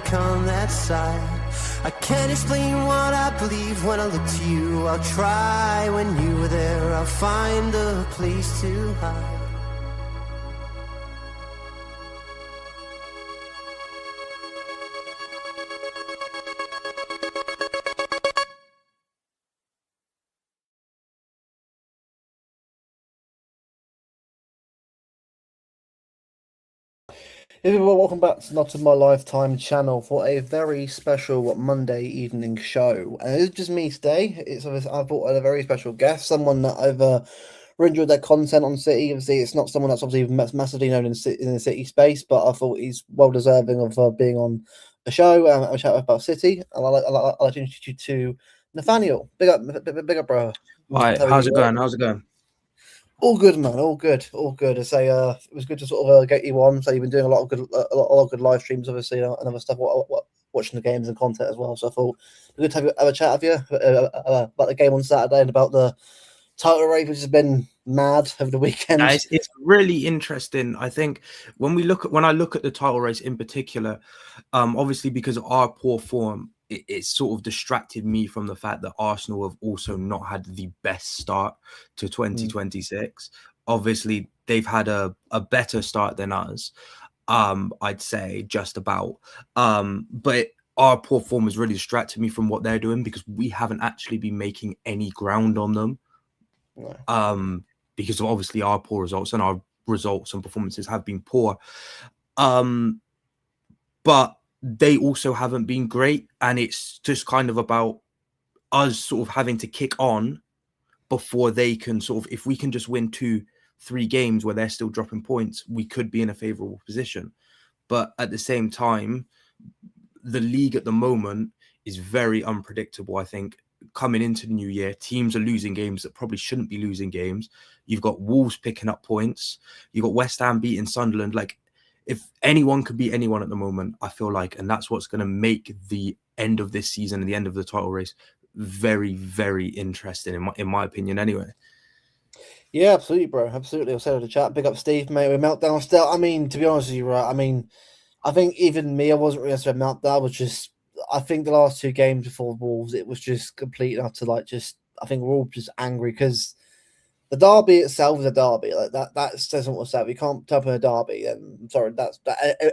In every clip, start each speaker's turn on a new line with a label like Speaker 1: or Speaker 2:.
Speaker 1: back on that side. I can't explain what I believe when I look to you. I'll try when you were there. I'll find a place to hide.
Speaker 2: Everyone, welcome back to Not in My Lifetime channel for a very special Monday evening show. And it's just me today. I brought a very special guest, someone that I've really enjoyed their content on City. Obviously, it's not someone that's obviously massively known in the City space, but I thought he's well deserving of being on a show and a chat about City. And I'd like to introduce you to Nathaniel. Big up, bro.
Speaker 3: Right, how's it going? How's it going?
Speaker 2: All good, man. All good. All good. I say, it was good to sort of get you on. So you've been doing a lot of good live streams, obviously, and other stuff. Watching the games and content as well. So I thought it'd be good to have a chat with you about the game on Saturday and about the title race, which has been mad over the weekend.
Speaker 3: It's really interesting. I think when I look at the title race in particular, obviously because of our poor form, it sort of distracted me from the fact that Arsenal have also not had the best start to 2026. Obviously, they've had a better start than us, I'd say, just about. But our poor form has really distracted me from what they're doing because we haven't actually been making any ground on them. Because of obviously our poor results, and our results and performances have been poor. But they also haven't been great, and it's just kind of about us sort of having to kick on before they can sort of, if we can just win 2-3 games where they're still dropping points, we could be in a favorable position. But at the same time, the league at the moment is very unpredictable. I think coming into the new year, teams are losing games that probably shouldn't be losing games. You've got Wolves picking up points. You've got West Ham beating Sunderland. Like, if anyone could beat anyone at the moment, I feel like, and that's what's going to make the end of this season and the end of the title race very, very interesting, in my opinion, anyway.
Speaker 2: Yeah, absolutely, bro. Absolutely. I'll say in the chat. Big up Steve, mate. With Meltdown still. I mean, to be honest with you, right? I mean, I think even me, I wasn't really saying Meltdown. Was just, I think the last 2 games before Wolves, it was just complete and utter, like, just, I think we're all just angry because the derby itself is a derby. Like that says what's that. We can't tap in a derby, and I'm sorry, that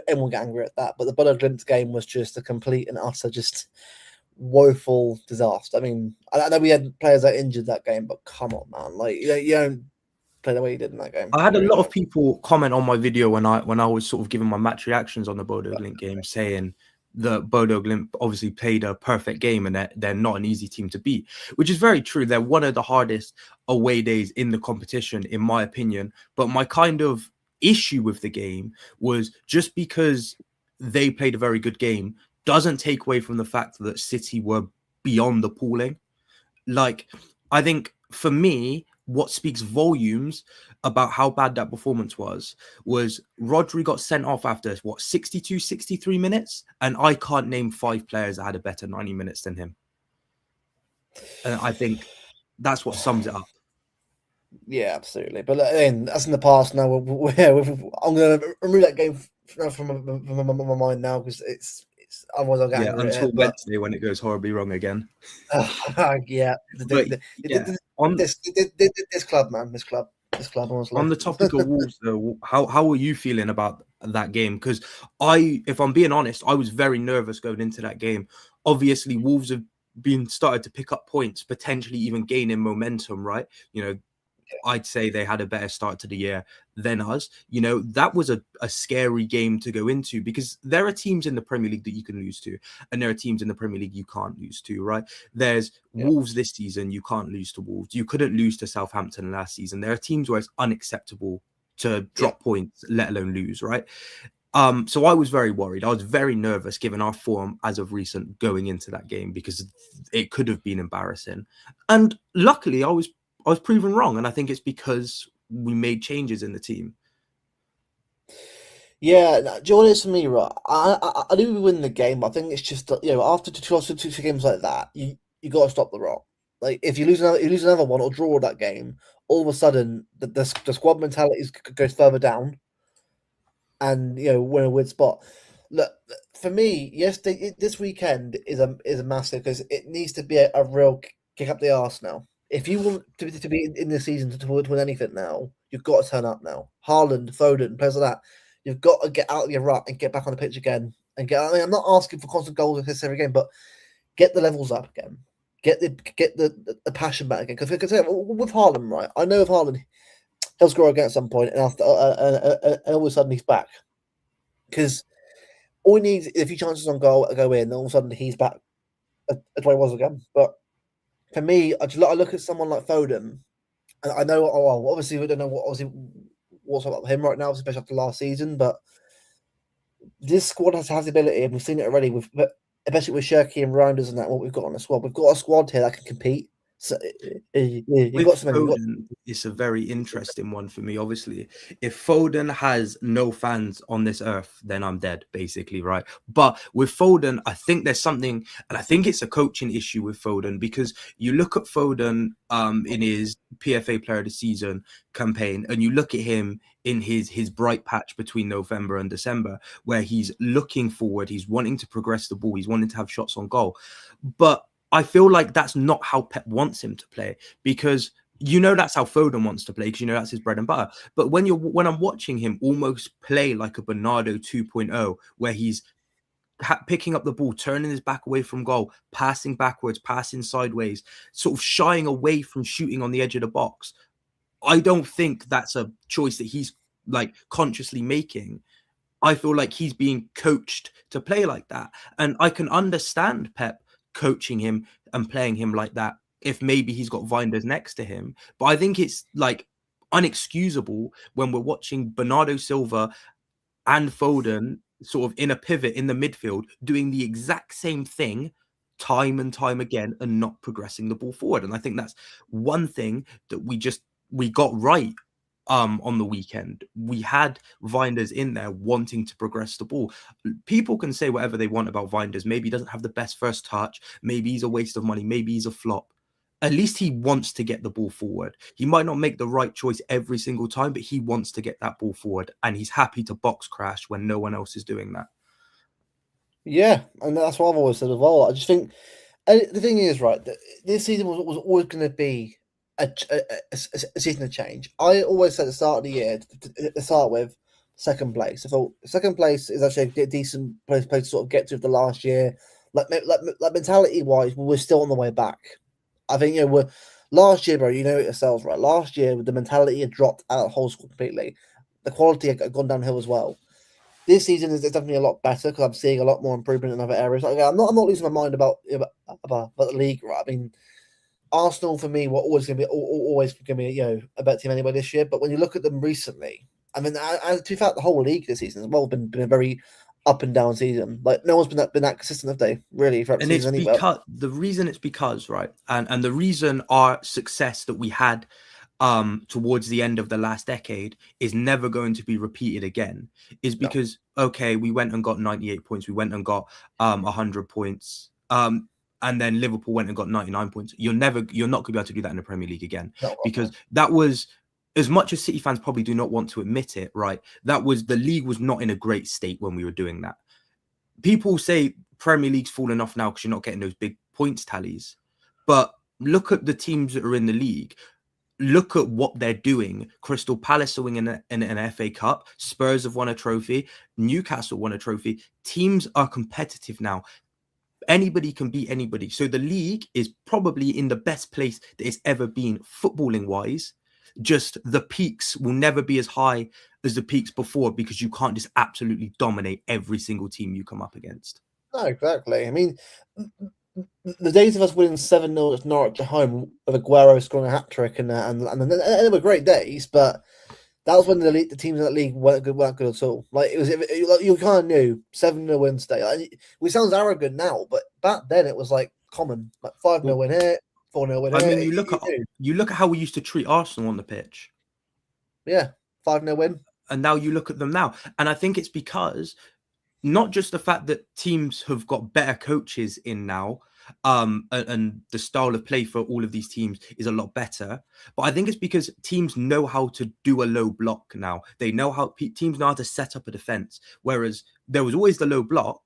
Speaker 2: everyone get angry at that. But the Bodo Glimt game was just a complete and utter, just woeful disaster. I mean, I know we had players that injured that game, but come on, man, like you don't play the way you did in that game.
Speaker 3: I had a lot of people comment on my video when I was sort of giving my match reactions on the Bodo Glimt game, saying that Bodo Glimt obviously played a perfect game and they're not an easy team to beat, which is very true. They're one of the hardest away days in the competition, in my opinion. But my kind of issue with the game was just because they played a very good game doesn't take away from the fact that City were beyond the pooling. Like, I think for me, what speaks volumes about how bad that performance was Rodri got sent off after 62, 63 minutes, and I can't name 5 players that had a better 90 minutes than him. And I think that's what sums it up.
Speaker 2: Yeah, absolutely. But then that's in the past now. I'm going to remove that game from my mind now because it's otherwise I'll get angry
Speaker 3: until Wednesday when it goes horribly wrong again.
Speaker 2: Yeah. This club, man. This club. Honestly.
Speaker 3: On the topic of Wolves, though, how are you feeling about that game? Because if I'm being honest, I was very nervous going into that game. Obviously, Wolves have started to pick up points, potentially even gaining momentum, right? You know, I'd say they had a better start to the year than us. You know, that was a scary game to go into because there are teams in the Premier League that you can lose to, and there are teams in the Premier League you can't lose to, right? There's Wolves this season, you can't lose to Wolves. You couldn't lose to Southampton last season. There are teams where it's unacceptable to drop points, let alone lose, right? So I was very worried. I was very nervous given our form as of recent going into that game because it could have been embarrassing. And luckily, I was proven wrong, and I think it's because we made changes in the team.
Speaker 2: Yeah, do you know what it is for me, right? I do win the game, but I think it's just after two games like that, you got to stop the rot. Like if you lose another one or draw that game, all of a sudden the squad mentality goes further down, and we're in a weird spot. Look, for me, yes, this weekend is a massive because it needs to be a real kick up the arse now. If you want to be in the season to win anything now, you've got to turn up now. Haaland, Foden, players like that, you've got to get out of your rut and get back on the pitch again. And get. I mean, I'm not asking for constant goals and assists every game, but get the levels up again. Get the passion back again. Because with Haaland, right? I know with Haaland, he'll score again at some point, and after and all of a sudden he's back. Because all he needs is a few chances on goal go in, and all of a sudden he's back at where he was again. But for me, I look at someone like Foden, and I know, obviously we don't know what's up with him right now, especially after last season. But this squad has the ability, and we've seen it already with, especially with Shirky and Rounders and that. What we've got on the squad, we've got a squad here that can compete. So you've got something.
Speaker 3: Foden, it's a very interesting one for me. Obviously, if Foden has no fans on this earth, then I'm dead, basically, right? But with Foden, I think there's something, and I think it's a coaching issue with Foden, because you look at Foden in his PFA Player of the Season campaign, and you look at him in his bright patch between November and December, where he's looking forward, he's wanting to progress the ball, he's wanting to have shots on goal, but I feel like that's not how Pep wants him to play, because that's how Foden wants to play, because that's his bread and butter. But when I'm watching him almost play like a Bernardo 2.0, where he's picking up the ball, turning his back away from goal, passing backwards, passing sideways, sort of shying away from shooting on the edge of the box, I don't think that's a choice that he's like consciously making. I feel like he's being coached to play like that, and I can understand Pep coaching him and playing him like that if maybe he's got Vinders next to him. But I think it's like unexcusable when we're watching Bernardo Silva and Foden sort of in a pivot in the midfield doing the exact same thing time and time again and not progressing the ball forward. And I think that's one thing that we got right on the weekend. We had Vinders in there wanting to progress the ball. People can say whatever they want about Vinders. Maybe he doesn't have the best first touch. Maybe he's a waste of money. Maybe he's a flop. At least he wants to get the ball forward. He might not make the right choice every single time, but he wants to get that ball forward. And he's happy to box crash when no one else is doing that.
Speaker 2: Yeah, and that's what I've always said as well. I just think, and the thing is, right, this season was always going to be a season of change. I always said at the start of the year to start with second place. I thought second place is actually a decent place to sort of get to the last year. Like mentality wise, we're still on the way back. I think we're last year, bro. You know it yourselves, right? Last year, the mentality had dropped out of the whole squad completely. The quality had gone downhill as well. This season is definitely a lot better because I'm seeing a lot more improvement in other areas. Like, I'm not losing my mind about the league, right? I mean, Arsenal for me were always going to be a better team anyway this year. But when you look at them recently, I mean, to be fair, the whole league this season as well been a very up and down season. Like no one's been that consistent, have they? Really, throughout the season anyway.
Speaker 3: Because the reason it's because right, and the reason our success that we had towards the end of the last decade is never going to be repeated again is because okay, we went and got 98 points, we went and got 100 points, and then Liverpool went and got 99 points. You're not going to be able to do that in the Premier League again, because that was, as much as City fans probably do not want to admit it, right? The league was not in a great state when we were doing that. People say Premier League's fallen off now because you're not getting those big points tallies, but look at the teams that are in the league. Look at what they're doing. Crystal Palace are winning an FA Cup. Spurs have won a trophy. Newcastle won a trophy. Teams are competitive now. Anybody can beat anybody. So the league is probably in the best place that it's ever been footballing wise. Just the peaks will never be as high as the peaks before because you can't just absolutely dominate every single team you come up against.
Speaker 2: No, exactly. I mean, the days of us winning 7-0 at Norwich at home with Aguero scoring a hat-trick and they were great days, but that was when the teams in that league weren't good at all. Like you kind of knew 7-0 win today. Like, we sounds arrogant now, but back then it was like common, like 5-0 win here, 4-0 win here.
Speaker 3: I mean, you look at how we used to treat Arsenal on the pitch.
Speaker 2: Yeah, 5-0 win,
Speaker 3: and now you look at them now, and I think it's because not just the fact that teams have got better coaches in now, and the style of play for all of these teams is a lot better. But I think it's because teams know how to do a low block now. They know how teams know how to set up a defense. Whereas there was always the low block,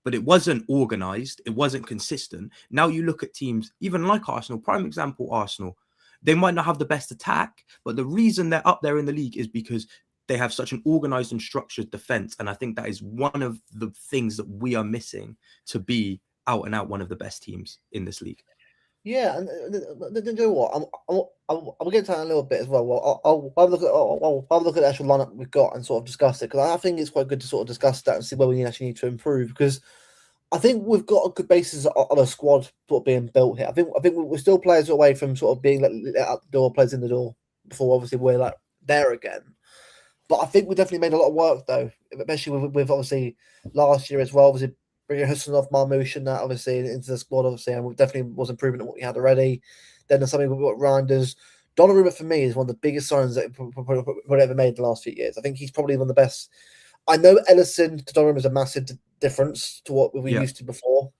Speaker 3: but it wasn't organized. It wasn't consistent. Now you look at teams, even like Arsenal, prime example, Arsenal, they might not have the best attack, but the reason they're up there in the league is because they have such an organized and structured defense. And I think that is one of the things that we are missing to be out and out one of the best teams in this league.
Speaker 2: Yeah, and you know what? I'll get to that in a little bit as well. Well, I'll have a look at the actual lineup we've got and sort of discuss it, because I think it's quite good to sort of discuss that and see where we actually need to improve, because I think we've got a good basis of a squad sort of being built here. I think we're still players away from sort of being let out the door, players in the door, before obviously we're like there again. But I think we definitely made a lot of work though, especially with obviously last year as well. Obviously bringing Hussinov, Marmoush and that obviously into the squad, obviously, and we definitely was improving on what we had already. Then there's something we've got Reinders. Donnarumma for me is one of the biggest signings that we've ever made in the last few years. I think he's probably one of the best. I know Ellison to Donnarumma is a massive difference to what we used to before.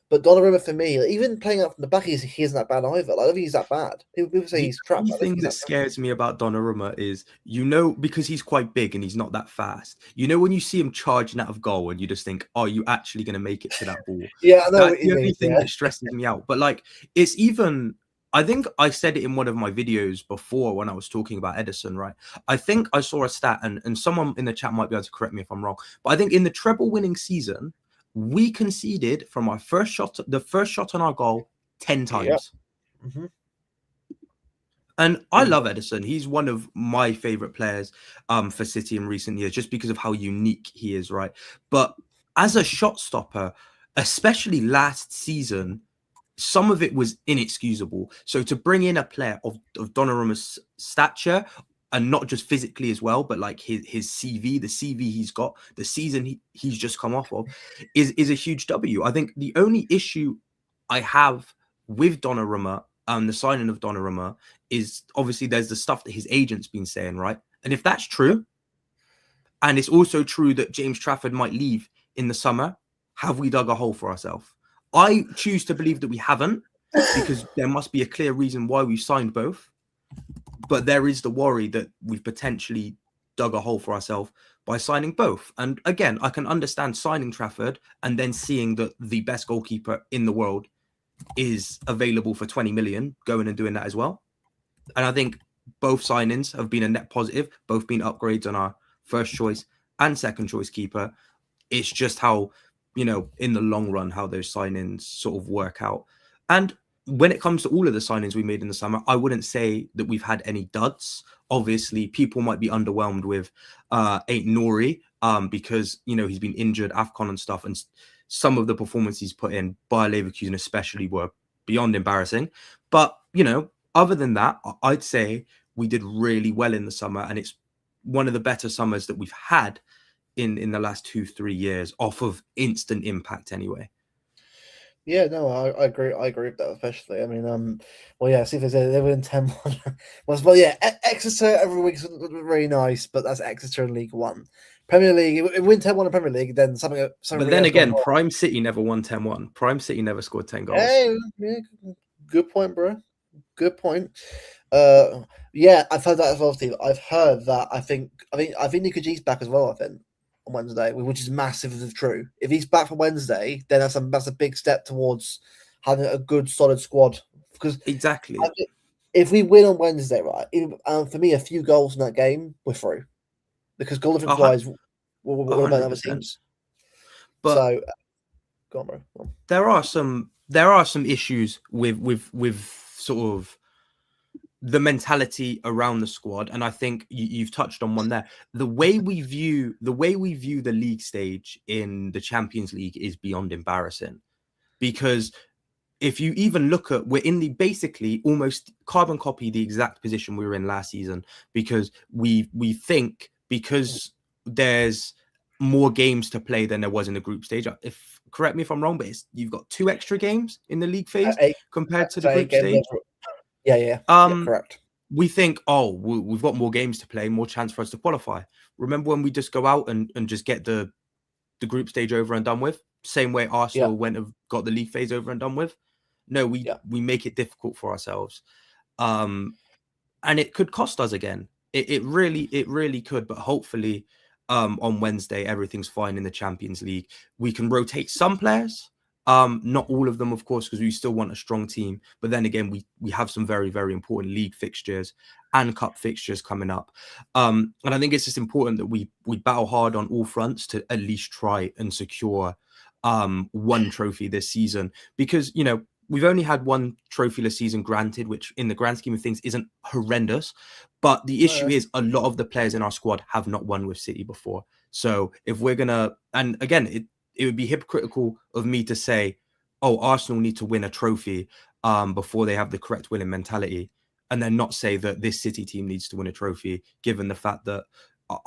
Speaker 2: But Donnarumma, for me, even playing out from the back, he isn't that bad either. Like, I don't think he's that bad. People say he's crap.
Speaker 3: The thing that scares me about Donnarumma is, because he's quite big and he's not that fast. When you see him charging out of goal and you just think, are you actually going to make it to that ball?
Speaker 2: Yeah, I know.
Speaker 3: That's the only thing that stresses me out. But like, it's even... I think I said it in one of my videos before when I was talking about Ederson, right? I think I saw a stat, and someone in the chat might be able to correct me if I'm wrong, but I think in the treble winning season, we conceded from our first shot on our goal 10 times.
Speaker 2: Yeah. Mm-hmm.
Speaker 3: And I love Ederson. He's one of my favorite players for City in recent years, just because of how unique he is, right? But as a shot stopper, especially last season, some of it was inexcusable. So to bring in a player of Donnarumma's stature, and not just physically as well, but like his CV, the CV he's got, the season he's just come off of, is a huge W. I think the only issue I have with Donnarumma and the signing of Donnarumma is obviously there's the stuff that his agent's been saying, right? And if that's true, and it's also true that James Trafford might leave in the summer, have we dug a hole for ourselves? I choose to believe that we haven't, because there must be a clear reason why we signed both. But there is the worry that we've potentially dug a hole for ourselves by signing both. And again, I can understand signing Trafford and then seeing that the best goalkeeper in the world is available for 20 million, going and doing that as well. And I think both signings have been a net positive, both been upgrades on our first choice and second choice keeper. It's just how, in the long run, how those signings sort of work out. And when it comes to all of the signings we made in the summer, I wouldn't say that we've had any duds. Obviously, people might be underwhelmed with Aït-Nouri because, he's been injured, AFCON and stuff. And some of the performances he's put in, Bayer Leverkusen especially, were beyond embarrassing. But, other than that, I'd say we did really well in the summer. And it's one of the better summers that we've had in the last 2-3 years, off of instant impact anyway.
Speaker 2: Yeah, no, I agree. I agree with that, especially. I mean, see if they win 10-1. Well, yeah, Exeter every week is really nice, but that's Exeter in League One. Premier League, if we win 10-1 in Premier League, then something.
Speaker 3: But then again, Prime City never won 10-1. Prime City never scored 10 goals.
Speaker 2: Hey, yeah, good point, bro. Good point. Yeah, I've heard that as well, Steve. I've heard that. I think Nikuji's back as well. I think. On Wednesday, which is massive if true. If he's back for Wednesday, then that's a big step towards having a good solid squad. Because
Speaker 3: exactly,
Speaker 2: if we win on Wednesday, right, for me, a few goals in that game, we're through. Because goal difference wise, we're about other teams. But so, go on, bro. Go on.
Speaker 3: There are some issues with sort of the mentality around the squad, and I think you've touched on one there. The way we view the league stage in the Champions League is beyond embarrassing, because if you even look at, we're in the basically almost carbon copy the exact position we were in last season, because we think because there's more games to play than there was in the group stage. Correct me if I'm wrong, but you've got 2 extra games in the league phase compared to the group stage.
Speaker 2: Yeah, correct.
Speaker 3: We think, we've got more games to play, more chance for us to qualify. Remember when we just go out and just get the group stage over and done with? Same way Arsenal went and got the league phase over and done with. No, we make it difficult for ourselves. And it could cost us again. It really could, but hopefully on Wednesday. Everything's fine in the Champions League. We can rotate some players, not all of them, of course, because we still want a strong team. But then again, we have some very, very important league fixtures and cup fixtures coming up. And I think it's just important that we battle hard on all fronts to at least try and secure one trophy this season, because, you know, we've only had one trophyless season, granted, which in the grand scheme of things isn't horrendous. But the issue is a lot of the players in our squad have not won with City before. So if we're going to, and again, it would be hypocritical of me to say, oh, Arsenal need to win a trophy before they have the correct winning mentality, and then not say that this City team needs to win a trophy, given the fact that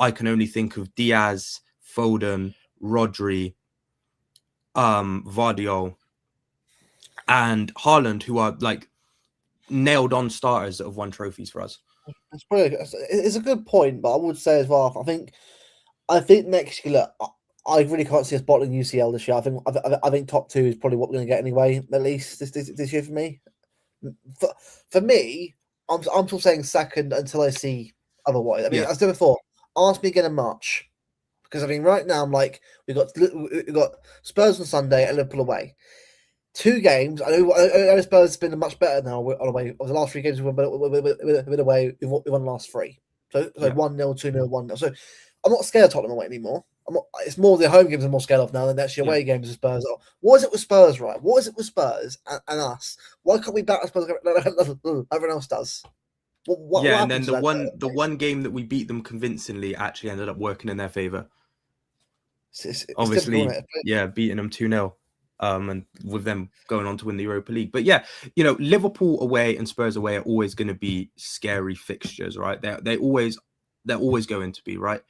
Speaker 3: I can only think of Diaz, Foden, Rodri, Vardiol, and Haaland, who are like nailed on starters that have won trophies for us.
Speaker 2: It's a good point, but I would say as well, I think next year, look, I really can't see us bottling UCL this year. I think top 2 is probably what we're going to get anyway, at least this year for me. For me, I'm still saying second until I see otherwise. I mean, as I said before, ask me again in March, because I mean, right now I'm like, we've got Spurs on Sunday and Liverpool away. 2 games. I know Spurs has been much better now on away. The last 3 games we've been away. We've won the last 3. So 1-0, 2-0, 1-0. So I'm not scared of Tottenham away anymore. It's more the home games I'm more scared of now than actually away games of Spurs. What is it with Spurs, right? What is it with Spurs and us? Why can't we back Spurs like everyone else does? What
Speaker 3: and then the one game that we beat them convincingly actually ended up working in their favour. Obviously, beating them 2-0. And with them going on to win the Europa League. But yeah, you know, Liverpool away and Spurs away are always going to be scary fixtures, right? They're always going to be, right?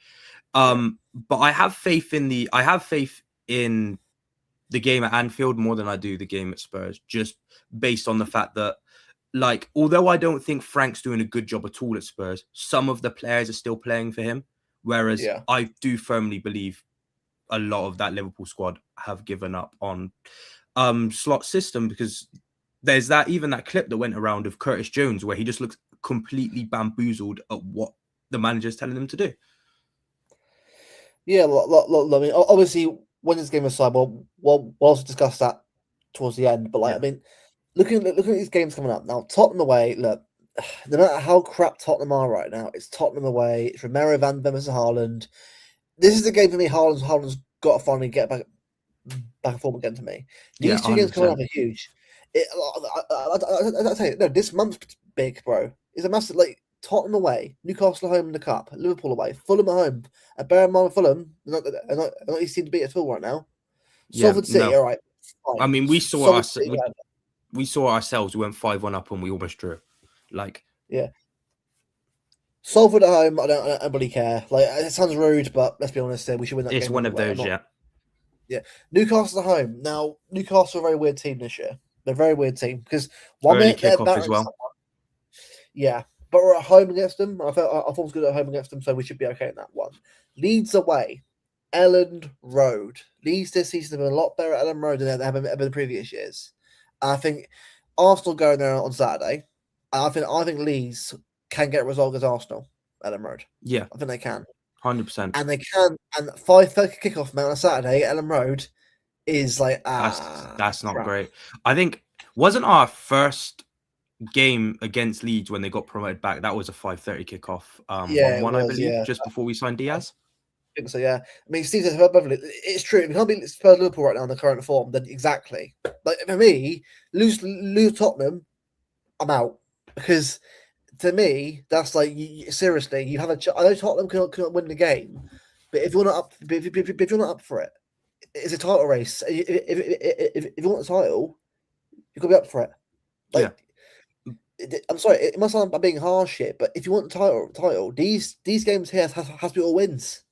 Speaker 3: But I have faith in the game at Anfield more than I do the game at Spurs, just based on the fact that, like, although I don't think Frank's doing a good job at all at Spurs, some of the players are still playing for him. Whereas I do firmly believe a lot of that Liverpool squad have given up on Slot's system, because there's that clip that went around of Curtis Jones where he just looks completely bamboozled at what the manager's telling him to do.
Speaker 2: Yeah, I mean, obviously, when this game aside, we'll also discuss that towards the end. But I mean, looking at these games coming up now, Tottenham away. Look, no matter how crap Tottenham are right now, it's Tottenham away. It's Romero, Van Ven versus Haaland. This is the game for me. Haaland's got to finally get back and form again for me. These 2 games coming up are huge. I tell you, no, this month's big, bro. It's a massive, like, Tottenham away, Newcastle home in the cup, Liverpool away, Fulham at home. And bear in mind, Fulham are not easy to beat at all right now. Salford City, all right. Fine.
Speaker 3: I mean, we saw ourselves. We went 5-1 up and we almost drew. Like,
Speaker 2: Salford at home, I don't really care. Like, it sounds rude, but let's be honest, we should win that game.
Speaker 3: It's one of those,
Speaker 2: Yeah. Newcastle at home. Now, Newcastle are a very weird team this year. They're a very weird team because one minute they're
Speaker 3: kickoff as well.
Speaker 2: Yeah, but we're at home against them. I thought it was good at home against them, so we should be okay in that one. Leeds away, Elland Road. Leeds this season have been a lot better at Elland Road than they have been in the previous years. And I think Arsenal going there on Saturday. And I think Leeds can get a result against Arsenal at Elland Road.
Speaker 3: Yeah,
Speaker 2: I think they can.
Speaker 3: 100%.
Speaker 2: And they can. And 5:30 kickoff man on Saturday at Elland Road is like
Speaker 3: that's not great. I think wasn't our first game against Leeds when they got promoted back. That was a 5:30 kickoff. I believe, just before we signed Diaz.
Speaker 2: I think so, yeah. I mean, Steve says it's true. If you can't beat Spurs Liverpool right now in the current form, then exactly. Like, for me, lose Tottenham, I'm out, because to me that's like seriously, you have a. I know Tottenham cannot win the game, but if you're not up, if you're not up for it, it's a title race. If you want the title, you've got to be up for it. Like, I'm sorry, it must sound I'm being harsh here, but if you want the title, these games here has to be all wins.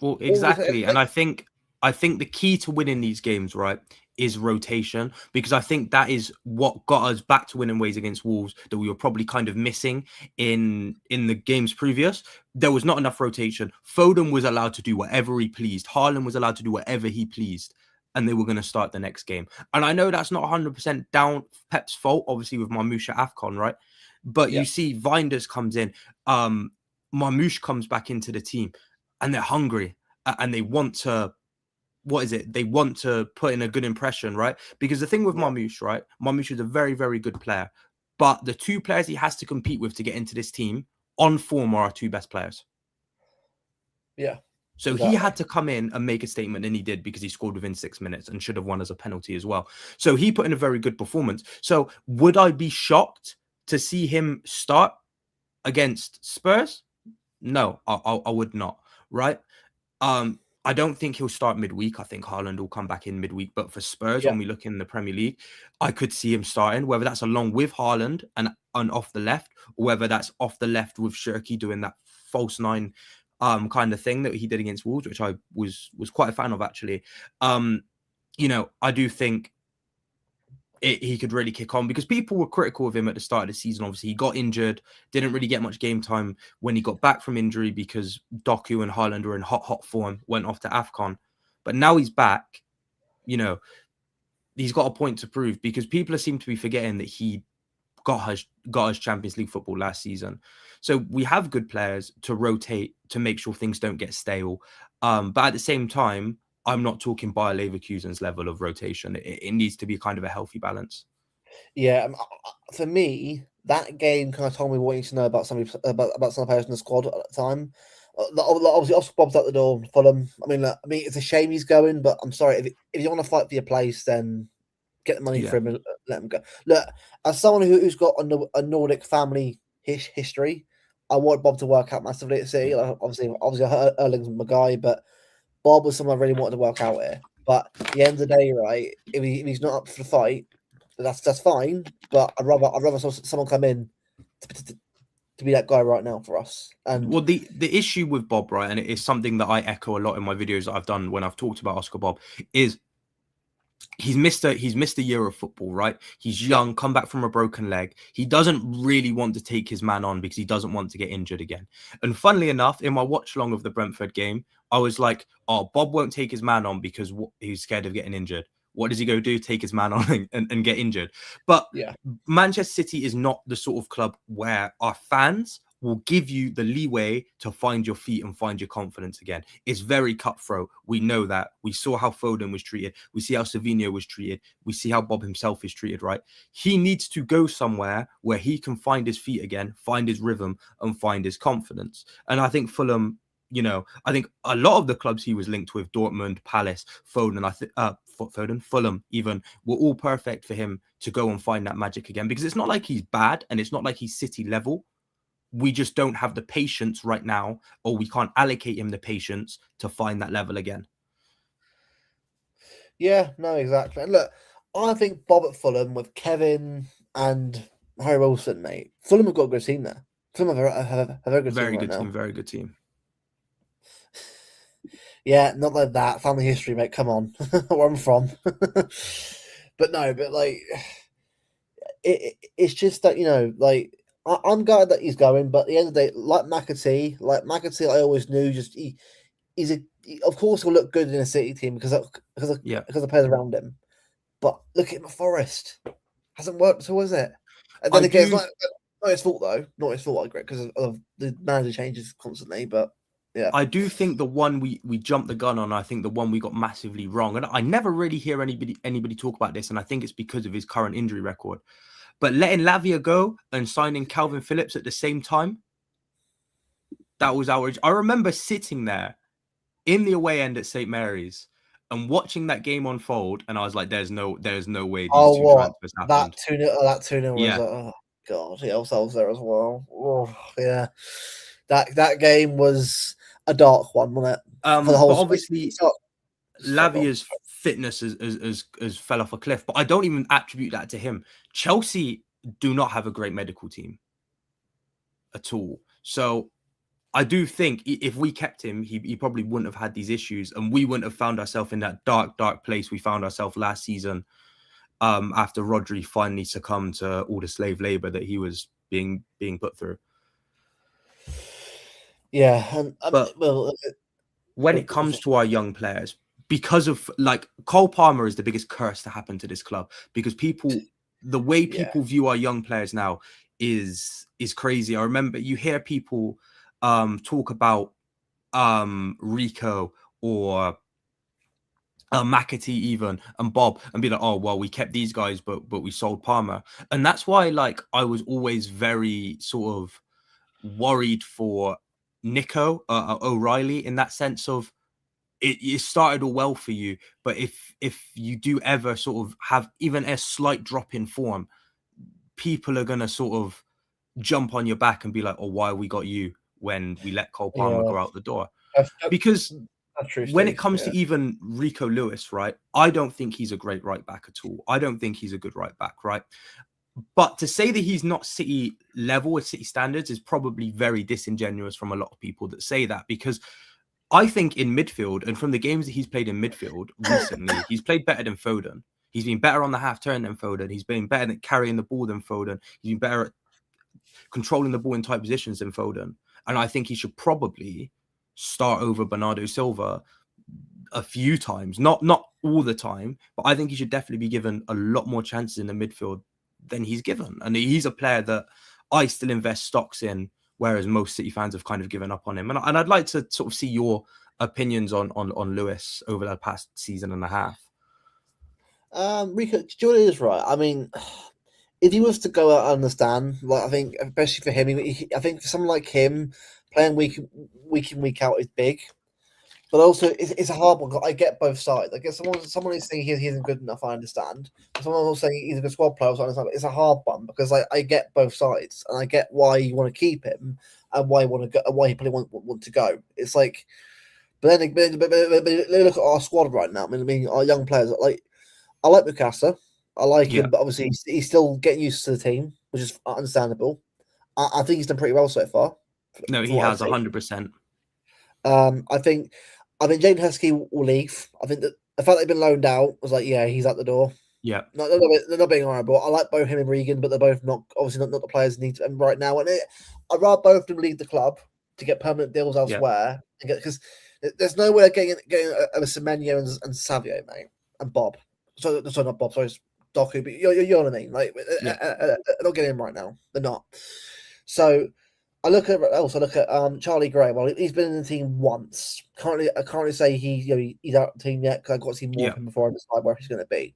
Speaker 3: Well, exactly, and I think the key to winning these games, right, is rotation, because I think that is what got us back to winning ways against Wolves that we were probably kind of missing in the games previous. There was not enough rotation. Foden was allowed to do whatever he pleased. Haaland was allowed to do whatever he pleased, and they were going to start the next game. And I know that's not 100% down Pep's fault, obviously, with Marmoush at AFCON, right? But you see Weinders comes in, Marmoush comes back into the team. and they're hungry and they want to. What is it? They want to put in a good impression, right? Because the thing with Marmoush, right? Marmoush is a very, very good player, but the two players he has to compete with to get into this team on form are our two best players.
Speaker 2: Yeah.
Speaker 3: So he had to come in and make a statement, and he did, because he scored within 6 minutes and should have won as a penalty as well. So he put in a very good performance. So would I be shocked to see him start against Spurs? No, I would not, right? I don't think he'll start midweek. I think Haaland will come back in midweek. But for Spurs, when we look in the Premier League, I could see him starting, whether that's along with Haaland and off the left, or whether that's off the left with Shirky doing that false nine kind of thing that he did against Wolves, which I was quite a fan of, actually. You know, I do think he could really kick on, because people were critical of him at the start of the season. Obviously, he got injured, didn't really get much game time when he got back from injury, because Doku and Haaland were in hot form, went off to AFCON. But now he's back, you know, he's got a point to prove, because people seem to be forgetting that he got us Champions League football last season. So we have good players to rotate to make sure things don't get stale. But at the same time, I'm not talking Bayer Leverkusen's level of rotation. It needs to be kind of a healthy balance.
Speaker 2: Yeah, for me, that game kind of told me what you need to know about somebody about some players in the squad at the time. Obviously, Oscar Bob's out the door. Fulham. I mean, it's a shame he's going, but I'm sorry, if you want to fight for your place, then get the money for him and let him go. Look, as someone who's got a Nordic family history, I want Bob to work out massively at City. Like, obviously, Erling's my guy, but Bob was someone I really wanted to work out here. But at the end of the day, right, if he's not up for the fight, that's fine. But I'd rather someone come in to be that guy right now for us. And
Speaker 3: well, the issue with Bob, right, and it is something that I echo a lot in my videos that I've done when I've talked about Oscar Bob, is he's missed a year of football, right? He's young, come back from a broken leg. He doesn't really want to take his man on because he doesn't want to get injured again. And funnily enough, in my watch long of the Brentford game, I was like, oh, Bob won't take his man on because he's scared of getting injured. What does he go do? Take his man on and get injured. But Manchester City is not the sort of club where our fans will give you the leeway to find your feet and find your confidence again. It's very cutthroat. We know that. We saw how Foden was treated. We see how Savinho was treated. We see how Bob himself is treated, right? He needs to go somewhere where he can find his feet again, find his rhythm, and find his confidence. And I think Fulham, you know, I think a lot of the clubs he was linked with, Dortmund, Palace, Foden, Fulham even, were all perfect for him to go and find that magic again. Because it's not like he's bad and it's not like he's City level. We just don't have the patience right now, or we can't allocate him the patience to find that level again.
Speaker 2: Yeah, no, exactly. And look, I think Bob at Fulham with Kevin and Harry Wilson, mate. Fulham have got a good team there. Fulham have a very good team.
Speaker 3: Very good team.
Speaker 2: Yeah, not like that. Family history, mate. Come on, where I'm from. But like, it's just that, you know, like, I'm glad that he's going, but at the end of the day, like McAtee, I always knew of course he'll look good in a City team because of players around him. But look at him at Forest, hasn't worked, so is it? And then again, it's not his fault though. Not his fault, I agree, because of the manager changes constantly. But yeah,
Speaker 3: I do think the one we jumped the gun on, I think the one we got massively wrong, and I never really hear anybody talk about this, and I think it's because of his current injury record. But letting Lavia go and signing Calvin Phillips at the same time, that was outrageous. I remember sitting there in the away end at St. Mary's and watching that game unfold, and I was like, "There's no way these two transfers happened."
Speaker 2: That 2-0 was oh god, yeah, I was there as well. Oh yeah, that game was a dark one, wasn't it?
Speaker 3: For the whole, but obviously, Lavia's fitness has fell off a cliff, but I don't even attribute that to him. Chelsea do not have a great medical team at all. So I do think if we kept him, he probably wouldn't have had these issues, and we wouldn't have found ourselves in that dark place we found ourselves last season after Rodri finally succumbed to all the slave labor that he was being put through.
Speaker 2: Yeah, and
Speaker 3: when it comes to our young players, because of, like, Cole Palmer is the biggest curse to happen to this club, because the way people view our young players now is crazy. I remember you hear people talk about Rico or McAtee even and Bob and be like, oh well, we kept these guys, but we sold Palmer, and that's why like I was always very sort of worried for Nico O'Reilly in that sense of it started all well for you, but if you do ever sort of have even a slight drop in form, people are gonna sort of jump on your back and be like, oh, why we got you when we let Cole Palmer go out the door? Because when it comes to even Rico Lewis, right, I don't think he's a great right back at all. I don't think he's a good right back, right? But to say that he's not City level with City standards is probably very disingenuous from a lot of people that say that, because I think in midfield, and from the games that he's played in midfield recently, he's played better than Foden. He's been better on the half turn than Foden. He's been better at carrying the ball than Foden. He's been better at controlling the ball in tight positions than Foden. And I think he should probably start over Bernardo Silva a few times, not all the time, but I think he should definitely be given a lot more chances in the midfield than he's given. And he's a player that I still invest stocks in, whereas most City fans have kind of given up on him. And I'd like to sort of see your opinions on Lewis over the past season and a half.
Speaker 2: Rico, Jordan is right. I mean, if he was to go out, I understand. Like, I think, especially for him, I think for someone like him, playing week in, week out is big. But also, it's a hard one. I get both sides. I guess someone is saying he isn't good enough. I understand. Someone else saying he's a good squad player. I understand. But it's a hard one because I get both sides, and I get why you want to keep him and why you want to go, why he probably want to go. It's like, but then look at our squad right now. I mean, our young players. Like, I like Mikasa. I like him, but obviously he's still getting used to the team, which is understandable. I think he's done pretty well so far.
Speaker 3: No, he has 100%.
Speaker 2: I think Jaden Heskey will leave. I think that the fact they've been loaned out was like, yeah, he's out the door.
Speaker 3: Yeah,
Speaker 2: they're not being honourable. I like both him and Regan, but they're both not the players need to, and right now. And I'd rather both of them leave the club to get permanent deals elsewhere, because there's no way of getting a Semenyo and Savio, mate, and Bob. So not Bob. Sorry, Doku. But you know what I mean. Like, they're not getting him right now. They're not. So. I look at Charlie Gray. Well, he's been in the team once. I can't really say he's out of the team yet because I've got to see more of him before I decide where he's going to be.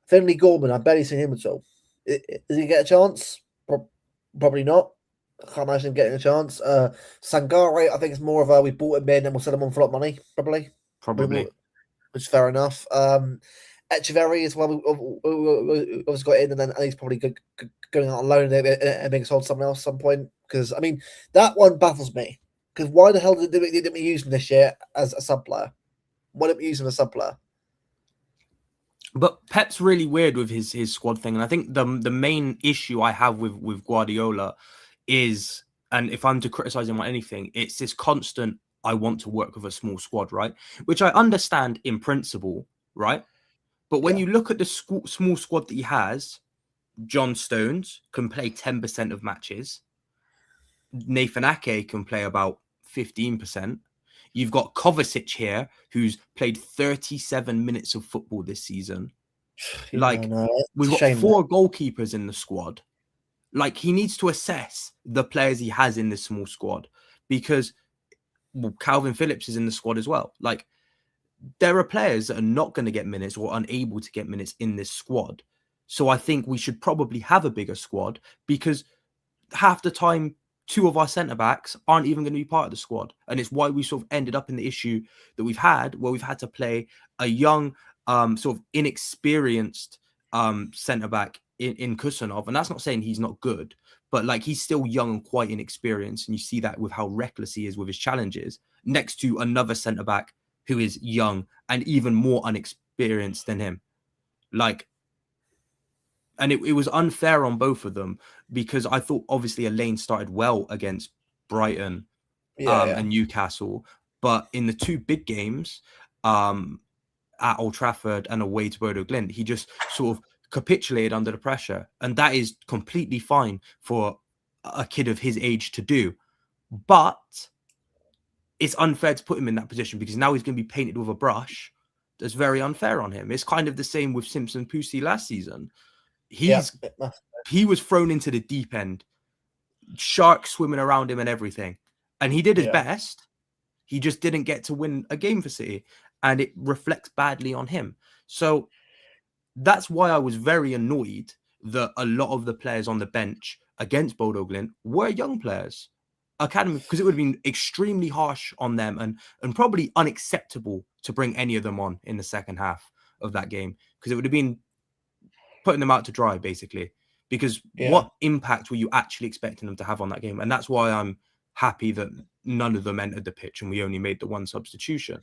Speaker 2: Finley Gorman, I've barely seen him at all. Does he get a chance? Probably not. I can't imagine him getting a chance. Sangare, I think it's more of we bought him in and we'll sell him on for a lot of money. Probably. Which is fair enough. Echeverry as well. We got in, and he's probably going out on loan and being sold to someone else at some point. Because I mean, that one baffles me. Because why the hell didn't we use him this year as a sub player? Why didn't we use him as a sub player?
Speaker 3: But Pep's really weird with his squad thing, and I think the main issue I have with Guardiola is, and if I'm to criticize him on anything, it's this constant I want to work with a small squad, right? Which I understand in principle, right? But when you look at the small squad that he has, John Stones can play 10% of matches. Nathan Ake can play about 15%. You've got Kovacic here, who's played 37 minutes of football this season. We've got 4 goalkeepers in the squad. Like, he needs to assess the players he has in this small squad, because Calvin Phillips is in the squad as well. Like, there are players that are not going to get minutes or unable to get minutes in this squad. So I think we should probably have a bigger squad, because half the time, 2 of our centre-backs aren't even going to be part of the squad. And it's why we sort of ended up in the issue that we've had, where we've had to play a young, sort of inexperienced centre-back in Kusanov. And that's not saying he's not good, but like, he's still young and quite inexperienced. And you see that with how reckless he is with his challenges, next to another centre-back who is young and even more unexperienced than him. Like, and it was unfair on both of them, because I thought obviously Elaine started well against Brighton and Newcastle, but in the 2 big games at Old Trafford and away to Bodo Glimt, he just sort of capitulated under the pressure. And that is completely fine for a kid of his age to do. But it's unfair to put him in that position, because now he's going to be painted with a brush that's very unfair on him. It's kind of the same with Simpson Pusi last season. He was thrown into the deep end, sharks swimming around him and everything. And he did his best, He just didn't get to win a game for City, and it reflects badly on him. So that's why I was very annoyed that a lot of the players on the bench against Bodo Glimt were young players, academy, because it would have been extremely harsh on them and probably unacceptable to bring any of them on in the second half of that game, because it would have been putting them out to dry, basically. Because what impact were you actually expecting them to have on that game? And that's why I'm happy that none of them entered the pitch and we only made the one substitution.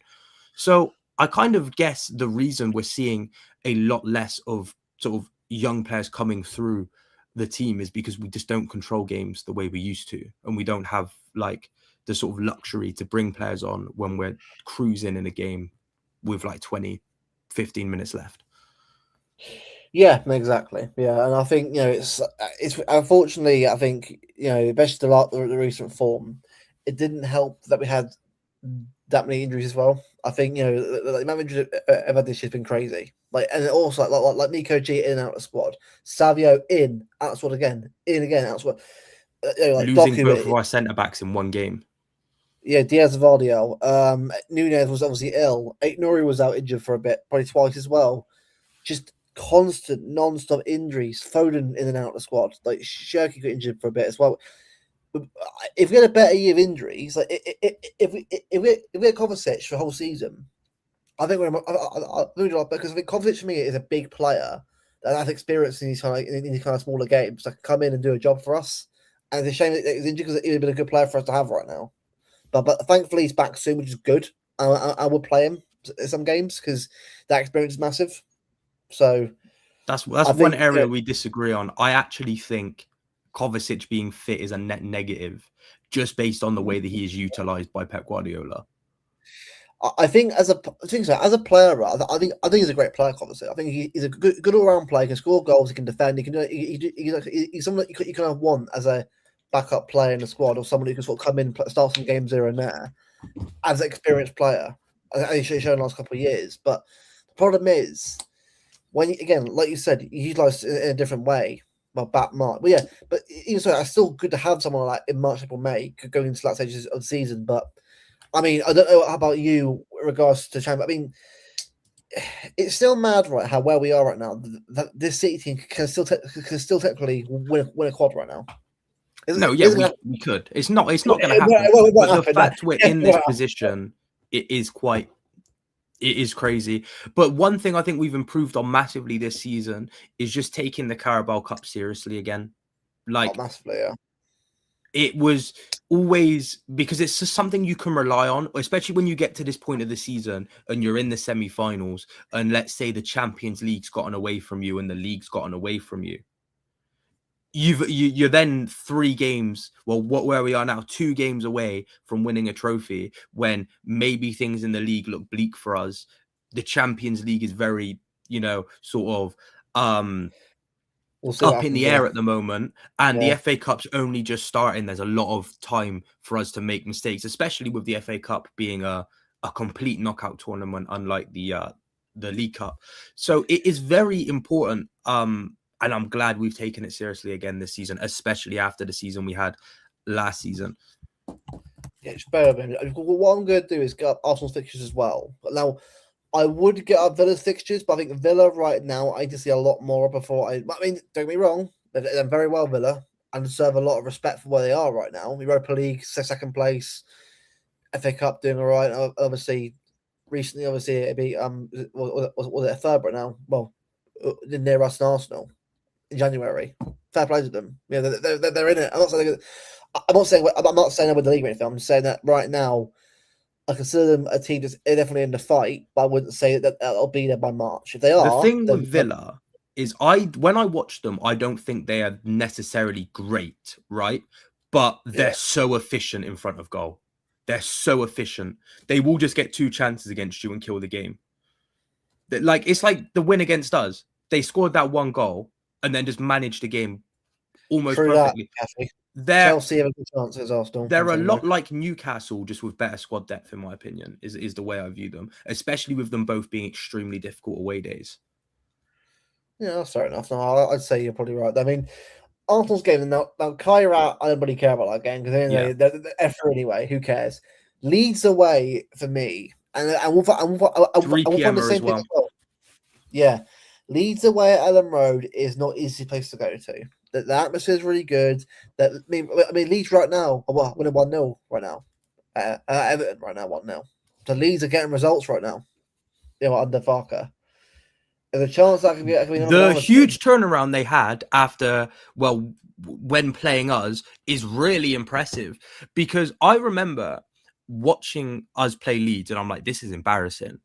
Speaker 3: So I kind of guess the reason we're seeing a lot less of sort of young players coming through the team is because we just don't control games the way we used to. And we don't have like the sort of luxury to bring players on when we're cruising in a game with like 15 minutes left.
Speaker 2: Yeah, exactly. Yeah, and I think it's unfortunately, I think especially the recent form, it didn't help that we had that many injuries as well. I think the amount of injuries I've had this year has been crazy. Like, and also like Nico G in and out of the squad, Savio in out of the squad again, in again out of the squad.
Speaker 3: Losing
Speaker 2: Doku,
Speaker 3: both of our centre backs in one game.
Speaker 2: Yeah, Diaz Vardiel. Nunez was obviously ill. Aït-Nouri was out injured for a bit, probably twice as well. Just constant, non-stop injuries. Foden in and out of the squad. Like Shirky got injured for a bit as well. If we had a better year of injuries, like if we had Kovacic for the whole season, I think because I think Kovacic for me is a big player that has experience in these kind of smaller games that can come in and do a job for us. And it's a shame that he's injured because he'd have been a good player for us to have right now. But thankfully he's back soon, which is good. I will play him in some games because that experience is massive. So
Speaker 3: that's one area we disagree on. I actually think Kovacic being fit is a net negative, just based on the way that he is utilized by Pep Guardiola.
Speaker 2: I think as a player, I think he's a great player. Kovacic. I think he's a good all round player. He can score goals. He can defend. He can he's someone that you kind of want as a backup player in the squad, or someone who can sort of come in, start some games here and there as an experienced player. He's shown the last couple of years. But the problem is, again, like you said, you utilise it in a different way. Well, back March. But yeah, but even so, it's still good to have someone like in March, April, May going into last stages of the season. But I mean, I don't know how about you in regards to Champions. I mean, it's still mad, right? How where we are right now. That this City team can still technically win a quad right now.
Speaker 3: We could. It's not going to happen. But the fact we're in this position, it is crazy. But one thing I think we've improved on massively this season is just taking the Carabao Cup seriously again. Like,
Speaker 2: massively, yeah.
Speaker 3: It was always, because it's just something you can rely on, especially when you get to this point of the season and you're in the semi-finals, and let's say the Champions League's gotten away from you and the league's gotten away from you. You're then 3 games, where we are now, 2 games away from winning a trophy, when maybe things in the league look bleak for us. The Champions League is very, sort of up in the air at the moment, and the FA Cup's only just starting. There's a lot of time for us to make mistakes, especially with the FA Cup being a complete knockout tournament, unlike the League Cup. So it is very important. And I'm glad we've taken it seriously again this season, especially after the season we had last season.
Speaker 2: Yeah, it's better. What I'm going to do is get up Arsenal's fixtures as well. But now, I would get up Villa's fixtures, but I think Villa right now, I need to see a lot more before I mean, don't get me wrong, they've done very well, Villa, and deserve a lot of respect for where they are right now. Europa League, second place, FA Cup doing all right. Obviously, recently, it beat was it a third right now? Well, near us and Arsenal. In January, fair play to them. Yeah, they're in it. I'm not saying they're with the league or anything. I'm saying that right now, I consider them a team that's definitely in the fight, but I wouldn't say that they'll be there by March. If they are,
Speaker 3: the thing with Villa is, when I watch them, I don't think they are necessarily great, right? But they're so efficient in front of goal. They're so efficient. They will just get 2 chances against you and kill the game. It's like the win against us. They scored that 1 goal and then just managed the game almost perfectly.
Speaker 2: Chelsea have a good chance against Arsenal.
Speaker 3: They're a lot like Newcastle, just with better squad depth, in my opinion, is the way I view them, especially with them both being extremely difficult away days.
Speaker 2: Yeah, that's fair enough. No, I'd say you're probably right. I mean, Arsenal's game, now Kyra, I don't really care about that game because they're F anyway. Who cares? Leeds away for me, and we'll find
Speaker 3: 3 p.m.
Speaker 2: the
Speaker 3: as
Speaker 2: same thing
Speaker 3: well.
Speaker 2: as well. Yeah, Leeds away at Ellen Road is not an easy place to go to. The atmosphere is really good. That I mean, Leeds right now are winning 1-0 right now. Everton right now 1-0. So Leeds are getting results right now. Under Farker. There's a chance that could be
Speaker 3: The huge turnaround they had after, well, when playing us is really impressive, because I remember watching us play Leeds and I'm like, this is embarrassing.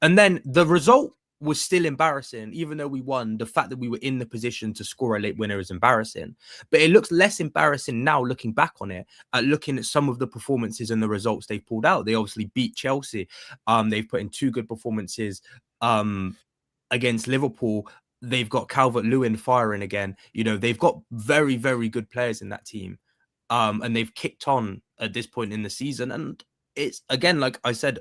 Speaker 3: And then the result was still embarrassing, even though we won. The fact that we were in the position to score a late winner is embarrassing, but it looks less embarrassing now looking back on it, looking at some of the performances and the results they've pulled out. They obviously beat Chelsea. They've put in 2 good performances against Liverpool. They've got Calvert-Lewin firing again. They've got very, very good players in that team. And they've kicked on at this point in the season. And it's, again, like I said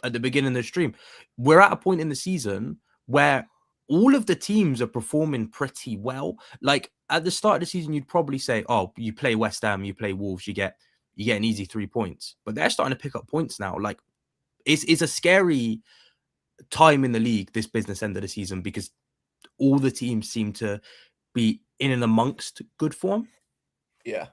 Speaker 3: at the beginning of the stream, we're at a point in the season where all of the teams are performing pretty well. Like at the start of the season, you'd probably say, oh, you play West Ham, you play Wolves, you get an easy 3 points. But they're starting to pick up points now. Like it's a scary time in the league, this business end of the season, because all the teams seem to be in and amongst good form.
Speaker 2: Yeah.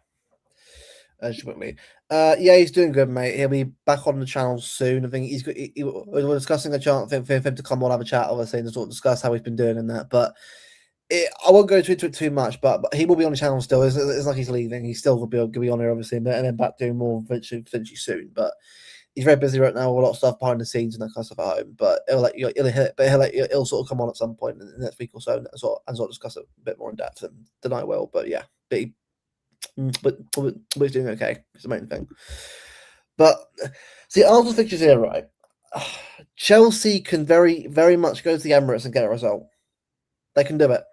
Speaker 2: Ultimately. Yeah, he's doing good, mate. He'll be back on the channel soon. I think we're discussing a chance for him to come on, have a chat, obviously, and sort of discuss how he's been doing and that. But I won't go into it too much, but he will be on the channel still. It's like he's leaving. He still will be on here, obviously, and then back doing more eventually soon. But he's very busy right now with a lot of stuff behind the scenes and that kind of stuff at home. But he'll sort of come on at some point in the next week or so and sort of discuss it a bit more in depth than I will. But yeah, but we're doing okay. It's the main thing. But see, Arsenal fixtures here, right? Chelsea can very, very much go to the Emirates and get a result. They can do it.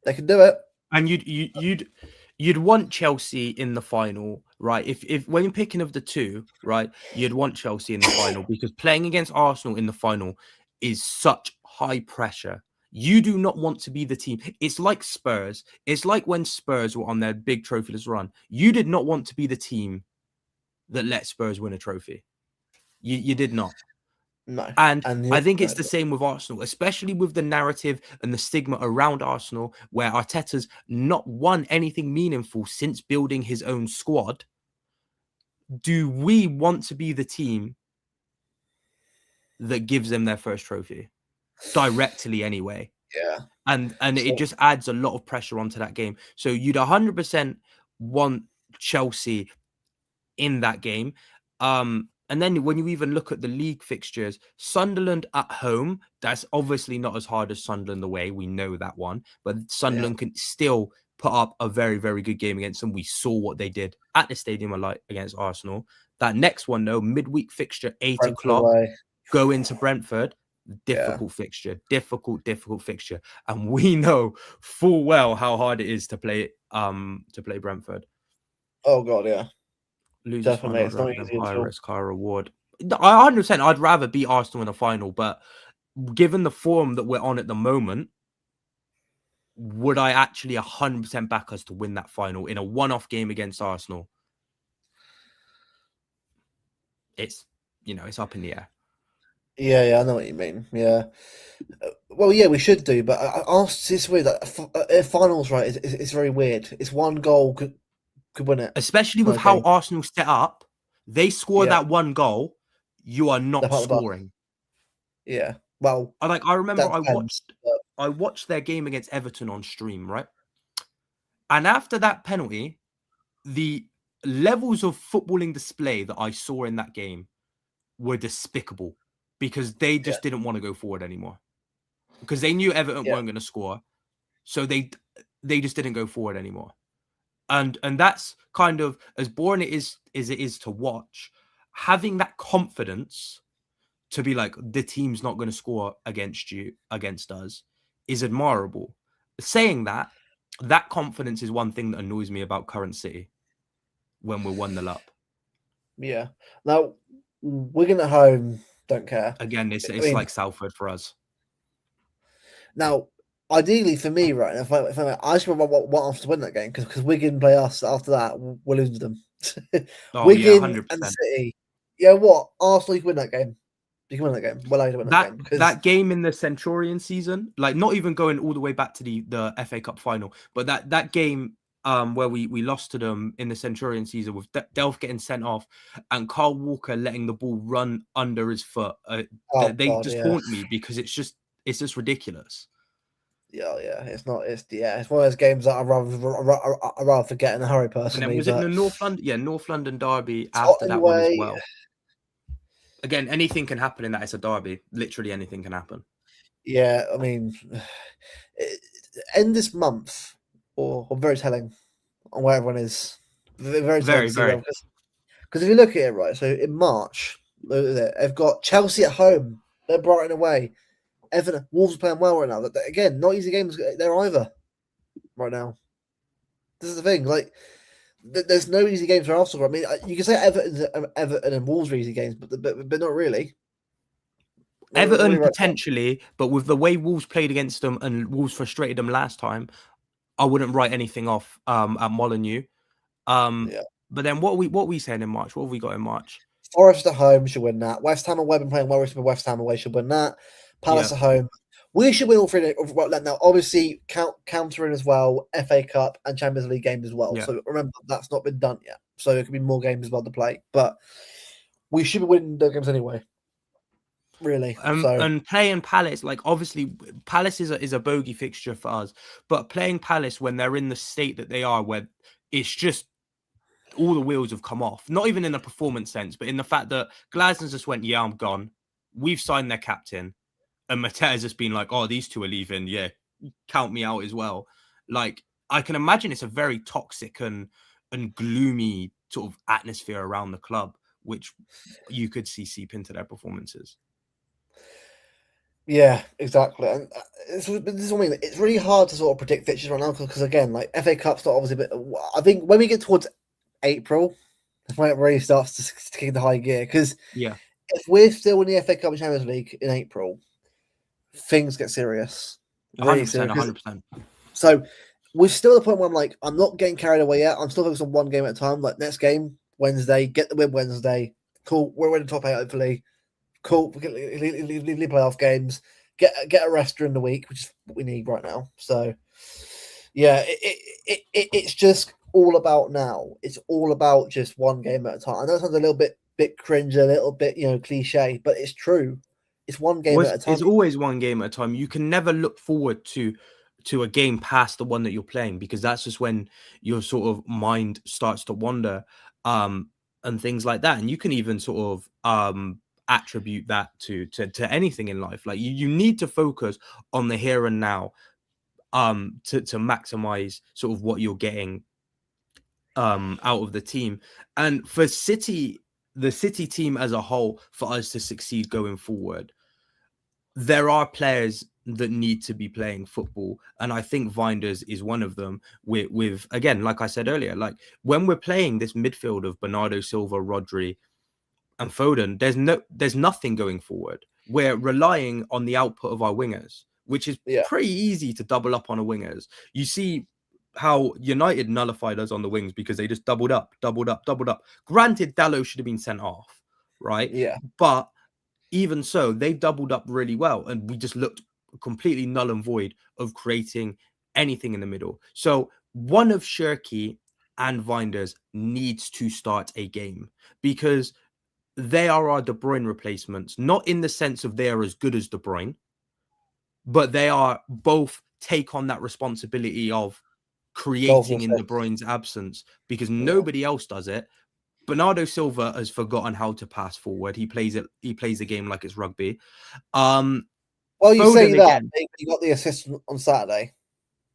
Speaker 2: They can do it.
Speaker 3: And you'd want Chelsea in the final, right? If when you're picking of the two, right, you'd want Chelsea in the final, because playing against Arsenal in the final is such high pressure. You do not want to be the team. It's like Spurs. It's like when Spurs were on their big trophyless run. You did not want to be the team that let Spurs win a trophy. You did not.
Speaker 2: No.
Speaker 3: And I think it's the same with Arsenal, especially with the narrative and the stigma around Arsenal, where Arteta's not won anything meaningful since building his own squad. Do we want to be the team that gives them their first trophy? Directly anyway.
Speaker 2: Yeah.
Speaker 3: And it just adds a lot of pressure onto that game. So you'd 100% want Chelsea in that game. And then when you even look at the league fixtures, Sunderland at home, that's obviously not as hard as Sunderland away. We know that one. But Sunderland can still put up a very, very good game against them. We saw what they did at the Stadium of Light against Arsenal. That next one, though, midweek fixture, 8 o'clock, go into Brentford. Difficult fixture. And we know full well how hard it is to play Brentford.
Speaker 2: Oh, God, yeah.
Speaker 3: Definitely, it's not easy. High risk, high reward. 100%. I'd rather beat Arsenal in the final, but given the form that we're on at the moment, would I actually 100% back us to win that final in a one-off game against Arsenal? It's up in the air.
Speaker 2: Yeah, I know what you mean. Yeah. Well, yeah, we should do, but it's weird. Finals, right? It's very weird. It's one goal could win it,
Speaker 3: especially with how Arsenal set up. They score that one goal, you are not scoring.
Speaker 2: Yeah, well,
Speaker 3: I remember I watched their game against Everton on stream, right? And after that penalty, the levels of footballing display that I saw in that game were despicable, because they just didn't want to go forward anymore, because they knew Everton weren't going to score, so they just didn't go forward anymore. And that's kind of, as boring as it is to watch, having that confidence to be like, the team's not going to score against us, is admirable. Saying that confidence is one thing that annoys me about current City when we're 1-0 up.
Speaker 2: Yeah. Now, Wigan at home, don't care.
Speaker 3: Again, it's like Salford for us.
Speaker 2: Now, ideally for me, right, I just want us to win that game, because Wigan play us after that, we'll lose them.
Speaker 3: Wigan 100%.
Speaker 2: And City Yeah, what? Arsenal, you can win that game. You can win that game. Well, I win that game. Because
Speaker 3: That game in the Centurion season, like not even going all the way back to the FA Cup final, but that game where we lost to them in the Centurion season with Delph getting sent off and Carl Walker letting the ball run under his foot, they just haunt me because it's just ridiculous.
Speaker 2: Yeah, it's not. It's one of those games that I rather forget in a hurry personally.
Speaker 3: And then was it the North London? Yeah, North London derby after that one as well. Again, anything can happen in that. It's a derby. Literally anything can happen.
Speaker 2: Yeah, I mean, end this month or very telling on where everyone is. Very. Because if you look at it, right, so in March, they've got Chelsea at home. They're Brighton away. Everton, Wolves are playing well right now. Again, not easy games there either right now. This is the thing. Like, there's no easy games for Arsenal. I mean, you can say Everton and Wolves are easy games, but not really.
Speaker 3: Everton potentially, but with the way Wolves played against them and Wolves frustrated them last time, I wouldn't write anything off at Molineux. But then what are we saying in March? What have we got in March?
Speaker 2: Forest at home should win that. West Ham away been playing well. West Ham away should win that. Palace at home. We should win all three. Now, obviously, countering as well, FA Cup and Champions League games as well. Yeah. So remember, that's not been done yet. So there could be more games as well to play. But we should be winning those games anyway. Really.
Speaker 3: And playing Palace, like obviously, Palace is a bogey fixture for us. But playing Palace when they're in the state that they are, where it's just all the wheels have come off. Not even in a performance sense, but in the fact that Glasner's just went, yeah, I'm gone. We've signed their captain. And Mateta's just been like, oh, these two are leaving. Yeah, count me out as well. Like, I can imagine it's a very toxic and gloomy sort of atmosphere around the club, which you could see seep into their performances.
Speaker 2: Yeah, exactly. And this is what I mean. It's really hard to sort of predict fixtures right now because again, like FA Cup's not obviously, but I think when we get towards April, that's when it really starts to kick into high gear. Because if we're still in the FA Cup and Champions League in April, things get serious.
Speaker 3: 100%.
Speaker 2: So we're still at the point where I'm like, I'm not getting carried away yet. I'm still focused on one game at a time. Like next game, Wednesday, get the win Wednesday. Cool. We're in the top 8, hopefully. Cool. We can leave playoff games. Get a rest during the week, which is what we need right now. So yeah, it's just all about now. It's all about just one game at a time. I know it sounds a little bit cringe, a little bit, cliche, but it's true. It's one game at a time.
Speaker 3: It's always one game at a time. You can never look forward to a game past the one that you're playing because that's just when your sort of mind starts to wander and things like that. And you can even sort of attribute that to anything in life. Like you need to focus on the here and now to maximize sort of what you're getting out of the team. And for City, the City team as a whole, for us to succeed going forward, there are players that need to be playing football. And I think Weinders is one of them with again, like I said earlier, like when we're playing this midfield of Bernardo Silva, Rodri and Foden, there's nothing going forward. We're relying on the output of our wingers, which is pretty easy to double up on a wingers. You see how United nullified us on the wings because they just doubled up. Granted, Dalot should have been sent off, right?
Speaker 2: Yeah.
Speaker 3: But even so, they doubled up really well, and we just looked completely null and void of creating anything in the middle. So one of Shirky and Weinders needs to start a game because they are our De Bruyne replacements, not in the sense of they are as good as De Bruyne, but they are both take on that responsibility of creating in De Bruyne's absence because nobody else does it. Bernardo Silva has forgotten how to pass forward. He plays the game like it's rugby.
Speaker 2: Well, you Foden say that he got the assist on Saturday,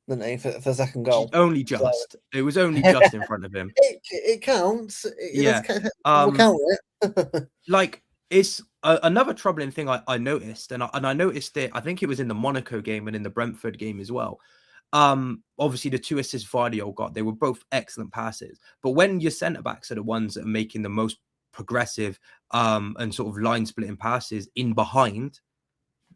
Speaker 2: didn't he, for the second goal?
Speaker 3: Only just. So. It was only just in front of him.
Speaker 2: It counts. We'll count it.
Speaker 3: Like it's another troubling thing I noticed, and I noticed it. I think it was in the Monaco game and in the Brentford game as well. Obviously the 2 assists Vardiol got, they were both excellent passes. But when your centre backs are the ones that are making the most progressive and sort of line splitting passes in behind,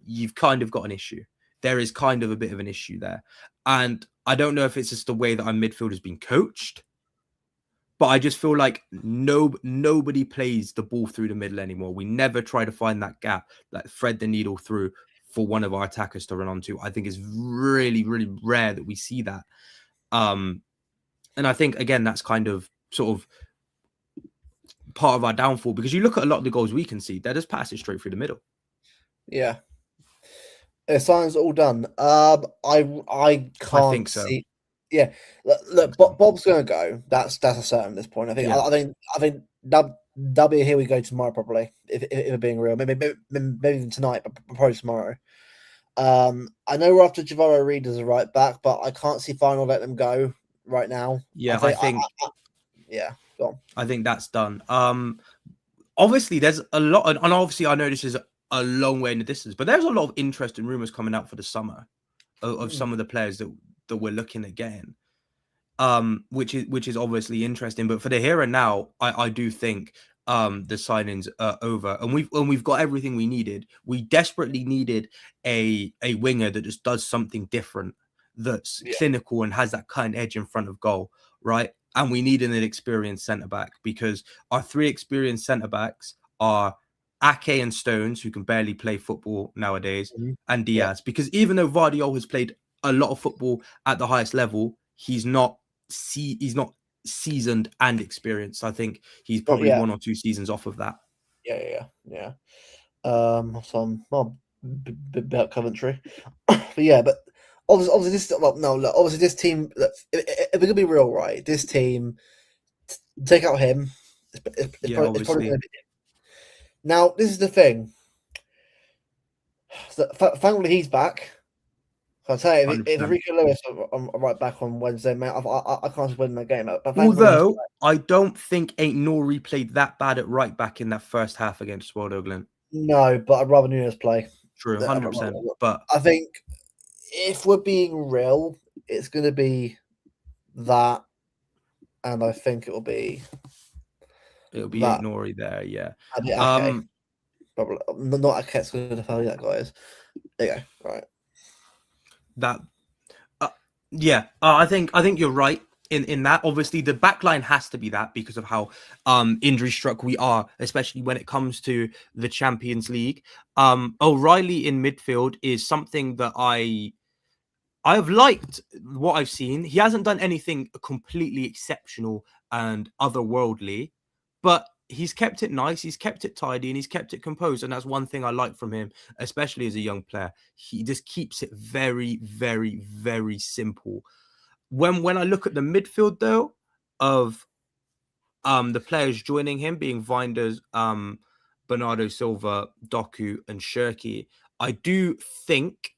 Speaker 3: you've kind of got an issue. There is kind of a bit of an issue there. And I don't know if it's just the way that our midfield has been coached, But I just feel like nobody plays the ball through the middle anymore. We never try to find that gap, like thread the needle through for one of our attackers to run onto. I think it's really, really rare that we see that. And I think, again, that's kind of sort of part of our downfall, because you look at a lot of the goals we concede, they're just passing straight through the middle.
Speaker 2: Yeah. Signing's all done. I can't
Speaker 3: think so.
Speaker 2: see. Yeah, look, Bob's going to go. That's a certain at this point. I think.
Speaker 3: Yeah.
Speaker 2: I think that'll be a here we go tomorrow, probably. If we're being real, maybe even tonight, but probably tomorrow. I know we're after Javaro Reed as a right back, but I can't see Final letting him go right now.
Speaker 3: Yeah, I think.
Speaker 2: Yeah, go on.
Speaker 3: I think that's done. Obviously, there's a lot, and obviously, I know this is a long way in the distance, but there's a lot of interest and rumors coming out for the summer of some of the players that we're looking at getting, which is obviously interesting. But for the here and now, I do think the signings are over, and we've got everything we needed. We desperately needed a winger that just does something different, that's clinical and has that cutting edge in front of goal, right? And we need an experienced centre back, because our 3 experienced centre backs are Ake and Stones, who can barely play football nowadays, and Diaz. Because even though Vardiol has played a lot of football at the highest level, he's not seasoned and experienced. I think he's probably 1 or 2 seasons off of that.
Speaker 2: Yeah. Some about Coventry, but obviously this. Well, no, look, obviously this team. Look, if we're gonna be real, right? This team, take out him. It's probably gonna be. Now, this is the thing. So, thankfully, he's back. I'll tell you, if Rico Lewis I'm right back on Wednesday, mate, I can't win that game. But
Speaker 3: although I don't think Aït-Nouri played that bad at right back in that first half against Sparta Glen.
Speaker 2: No, but I'd rather Nunes play.
Speaker 3: True, 100%. But
Speaker 2: I think if we're being real, it's going to be that, and I think it'll be
Speaker 3: Aït-Nouri there, yeah.
Speaker 2: Probably not Ake's going to tell you that, guys. There you go. All right.
Speaker 3: That, I think you're right in that. Obviously, the back line has to be that, because of how injury struck we are, especially when it comes to the Champions League. O'Reilly in midfield is something that I have liked what I've seen. He hasn't done anything completely exceptional and otherworldly, but he's kept it nice, he's kept it tidy, and he's kept it composed. And that's one thing I like from him, especially as a young player. He just keeps it very, very, very simple. When I look at the midfield, though, of the players joining him, being Weinders, Bernardo Silva, Doku, and Shirky, I do think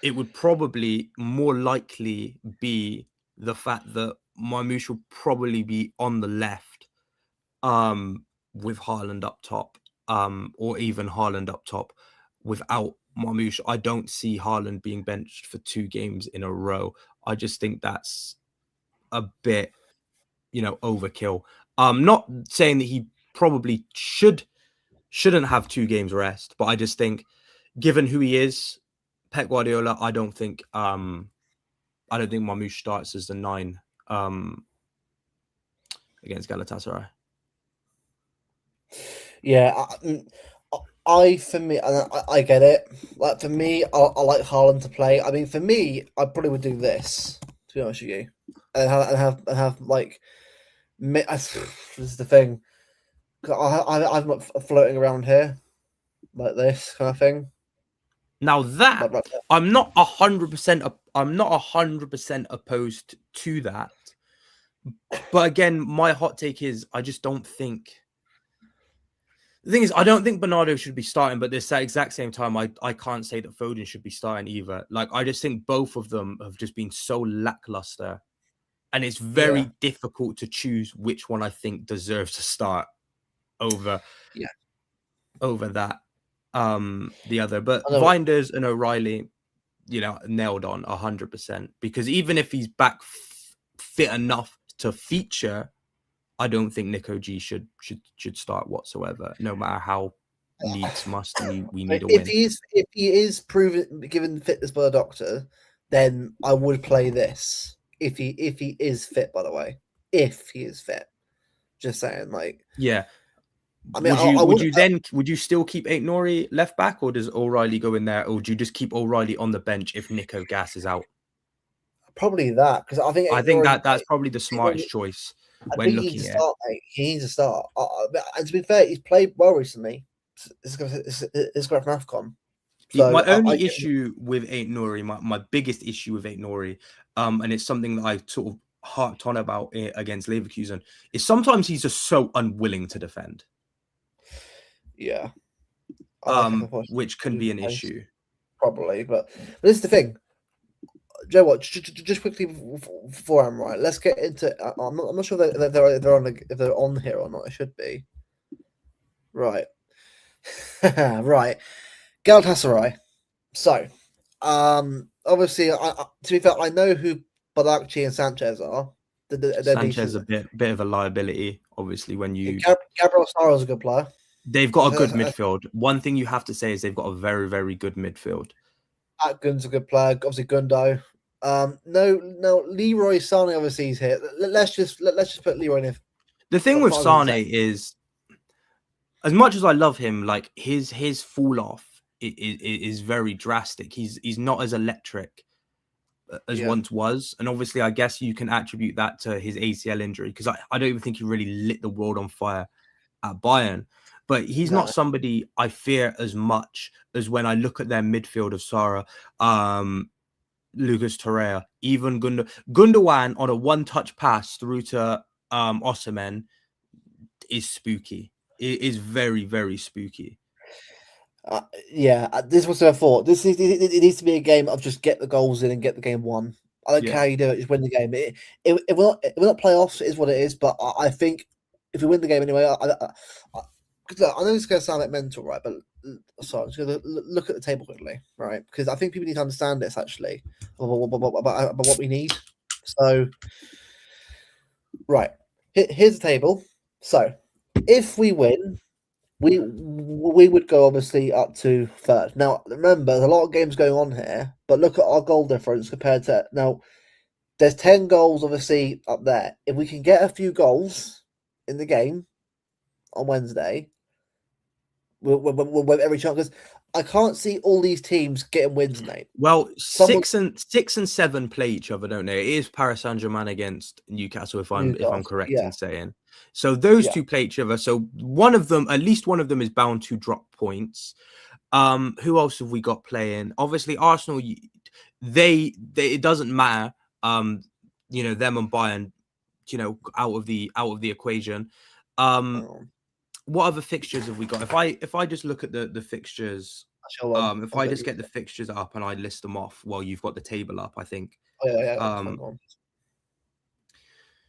Speaker 3: it would probably more likely be the fact that Marmoush will probably be on the left with Haaland up top, or even Haaland up top without Marmoush. I don't see Haaland being benched for 2 games in a row. I just think that's a bit, overkill. Not saying that he probably shouldn't have 2 games rest, but I just think, given who he is, Pep Guardiola, I don't think Marmoush starts as the 9 against Galatasaray.
Speaker 2: Yeah, for me, I get it. Like, for me, I like Haaland to play. I mean, for me, I probably would do this, to be honest with you, and have like, this is the thing. I'm not floating around here like this kind of thing.
Speaker 3: Now that I'm not 100% opposed to that, but again, my hot take is I just don't think. The thing is, I don't think Bernardo should be starting, but at the exact same time, I can't say that Foden should be starting either. Like, I just think both of them have just been so lackluster, and it's very difficult to choose which one I think deserves to start over that. The other, but Weinders and O'Reilly, nailed on 100%, because even if he's back fit enough to feature, I don't think Nico G should start whatsoever, no matter how we need a win.
Speaker 2: If he is proven, given fitness by the doctor, then I would play this if he is fit. By the way, if he is fit, just saying. Like,
Speaker 3: Yeah.
Speaker 2: I mean,
Speaker 3: would you still keep Aït-Nouri left back, or does O'Reilly go in there, or do you just keep O'Reilly on the bench if Nico Gas is out?
Speaker 2: probably that, because I think
Speaker 3: that's probably the smartest choice when looking
Speaker 2: he needs to
Speaker 3: at it.
Speaker 2: start, mate. He needs to start. And to be fair, he's played well recently. It's great from AFCON. So
Speaker 3: my only issue with Aït-Nouri, my biggest issue with Aït-Nouri, and it's something that I sort of harped on about against Leverkusen, is sometimes he's just so unwilling to defend.
Speaker 2: Yeah.
Speaker 3: Which can be an issue.
Speaker 2: Probably, but this is the thing. Joe, what? Just quickly before I'm right, let's get into. I'm not sure that if they're on here or not. It should be. Right. Right. Galatasaray. So, obviously, to be fair, I know who Balakci and Sanchez are.
Speaker 3: Sanchez is a bit of a liability, obviously. When you
Speaker 2: Gabriel Sara is a good player.
Speaker 3: They've got a good midfield. One thing you have to say is they've got a very, very good midfield.
Speaker 2: Atgun's a good player. Obviously, Gundo. No, Leroy Sané obviously is here. Let's just put Leroy in.
Speaker 3: The thing with Sané is, as much as I love him, like his fall off is very drastic. He's not as electric as once was, and obviously, I guess you can attribute that to his ACL injury, because I don't even think he really lit the world on fire at Bayern. But he's not somebody I fear as much as when I look at their midfield of Sara, Lucas Torreira, even Gundogan on a one-touch pass through to Osimhen is spooky. It is very, very spooky.
Speaker 2: This was their thought. It needs to be a game of just get the goals in and get the game won. I don't care how you do it, just win the game. It will not playoffs. It is what it is. But I think if we win the game anyway, I know it's going to sound like mental, right? But sorry, I'm just going to look at the table quickly, right? Because I think people need to understand this actually about what we need. So, right, here's the table. So, if we win, we would go obviously up to third. Now, remember, there's a lot of games going on here, but look at our goal difference compared to now. There's 10 goals obviously up there. If we can get a few goals in the game on Wednesday, we'll have every chance, because I can't see all these teams getting wins, mate.
Speaker 3: Well, 6 and 7 play each other, don't they? It is Paris Saint-Germain against Newcastle, if I'm correct in saying. So those two play each other. So at least one of them is bound to drop points. Who else have we got playing? Obviously, Arsenal. It doesn't matter. Them and Bayern, out of the equation. What other fixtures have we got? If I just look at the fixtures, if I just get the fixtures up and I list them off while you've got the table up, I think.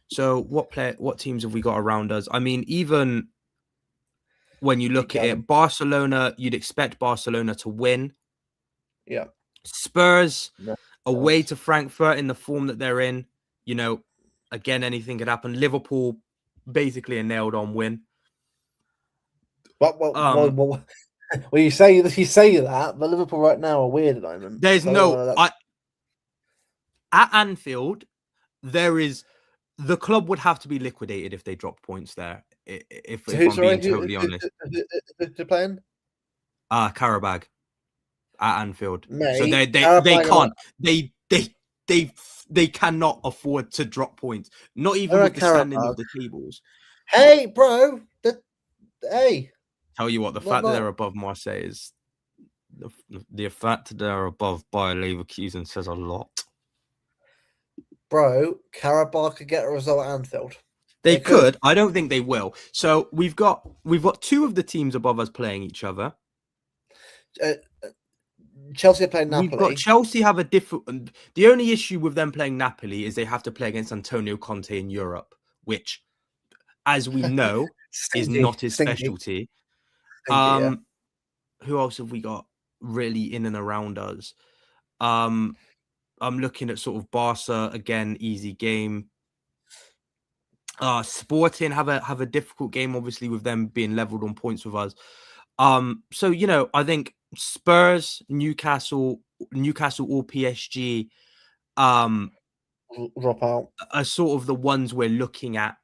Speaker 3: So what teams have we got around us? I mean, even when you look at it, Barcelona, you'd expect Barcelona to win.
Speaker 2: Yeah.
Speaker 3: Spurs away to Frankfurt in the form that they're in. Again, anything could happen. Liverpool, basically a nailed-on win.
Speaker 2: Well, you say that, but Liverpool right now are weird at the moment.
Speaker 3: There's at Anfield, the club would have to be liquidated if they drop points there. If I'm being totally honest,
Speaker 2: they're playing
Speaker 3: Karabag at Anfield,
Speaker 2: mate,
Speaker 3: so they can't. They cannot afford to drop points, not even with the standing of the tables.
Speaker 2: Hey, bro, hey.
Speaker 3: Tell you what, the fact that they're above Marseille is the fact that they're above Bayer Leverkusen says a lot.
Speaker 2: Bro, Karabakh could get a result at Anfield.
Speaker 3: They could. I don't think they will. So we've got two of the teams above us playing each other.
Speaker 2: Chelsea are playing Napoli.
Speaker 3: We've got Chelsea have a different. The only issue with them playing Napoli is they have to play against Antonio Conte in Europe, which, as we know, is not his specialty. Who else have we got really in and around us? I'm looking at sort of Barca again, easy game. Sporting have a difficult game, obviously, with them being leveled on points with us. So I think Spurs, Newcastle or PSG
Speaker 2: drop out.
Speaker 3: are sort of the ones we're looking at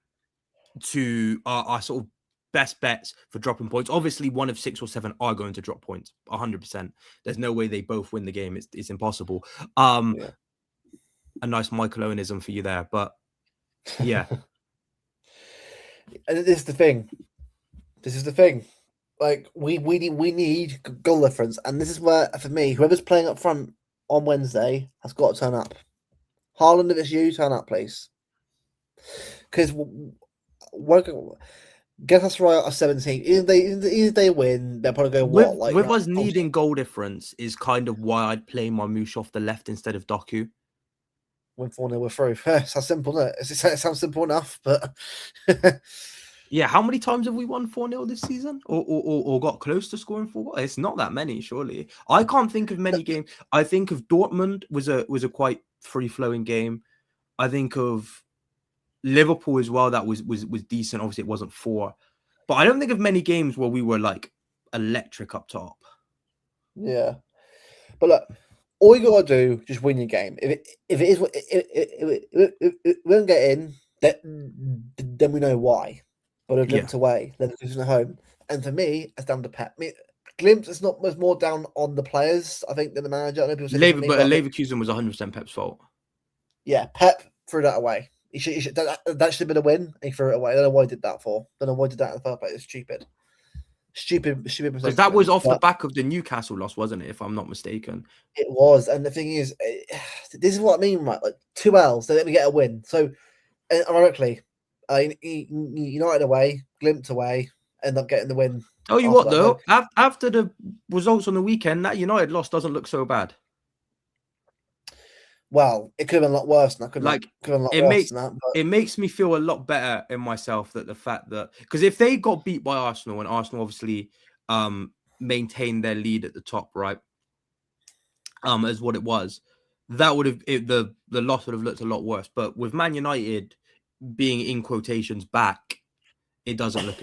Speaker 3: to our sort of best bets for dropping points. Obviously, one of 6 or 7 are going to drop points, 100%. There's no way they both win the game. It's impossible.
Speaker 2: Yeah.
Speaker 3: A nice Michael Owenism for you there, but yeah.
Speaker 2: And this is the thing. Like we need goal difference, and this is where, for me, whoever's playing up front on Wednesday has got to turn up. Haaland, if it's you, turn up, please. Because Galatasaray are 17. Either they win, they'll probably go
Speaker 3: with us needing goal difference is kind of why I'd play Marmoush off the left instead of Doku.
Speaker 2: Win 4-0, we're through. It's that simple, isn't it? It sounds simple enough, but
Speaker 3: yeah, how many times have we won 4-0 this season, or got close to scoring 4? It's not that many, surely. I can't think of many games. I think of Dortmund was a quite free flowing game. I think of Liverpool as well. That was decent. Obviously, it wasn't 4, but I don't think of many games where we were like electric up top.
Speaker 2: Yeah, but look, all you gotta do, just win your game. If we don't get in, then we know why. But a glimpse away, Leverkusen at home, and for me, it's down to Pep. Glimpse is not was more down on the players, I think, than the manager. I know people say
Speaker 3: Leverkusen was 100% Pep's fault.
Speaker 2: Yeah, Pep threw that away. He should that should have been a win. He threw it away. I don't know why he did that for. I don't know why he did that in the first place. It's stupid. Stupid
Speaker 3: Because that was off the back of the Newcastle loss, wasn't it? If I'm not mistaken,
Speaker 2: it was. And the thing is, this is what I mean, right? Like 2 L's, so let me get a win. So, ironically, United away, Glimpse away, end up getting the win.
Speaker 3: Oh, you what though? After the results on the weekend, that United loss doesn't look so bad.
Speaker 2: Well, it could have been a lot worse than that.
Speaker 3: It makes me feel a lot better in myself that the fact that, because if they got beat by Arsenal, and Arsenal obviously maintained their lead at the top, right? As what it was, that would have the loss would have looked a lot worse. But with Man United being in quotations back, it doesn't look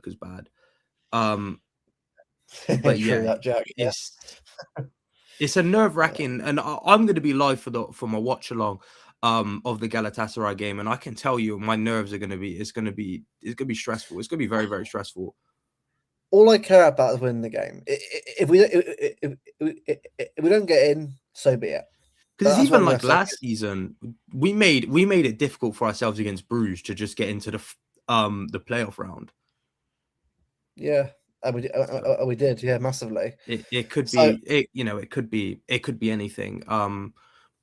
Speaker 3: as bad. But yeah,
Speaker 2: that, Jack. Yeah.
Speaker 3: It's a nerve-wracking, and I'm going to be live for my watch along of the Galatasaray game, and I can tell you, my nerves are going to be it's going to be stressful. It's going to be very, very stressful.
Speaker 2: All I care about is winning the game. If we don't get in, so be it.
Speaker 3: Because even like last season, we made it difficult for ourselves against Bruges to just get into the playoff round.
Speaker 2: Yeah. We did, yeah, massively.
Speaker 3: It could be anything.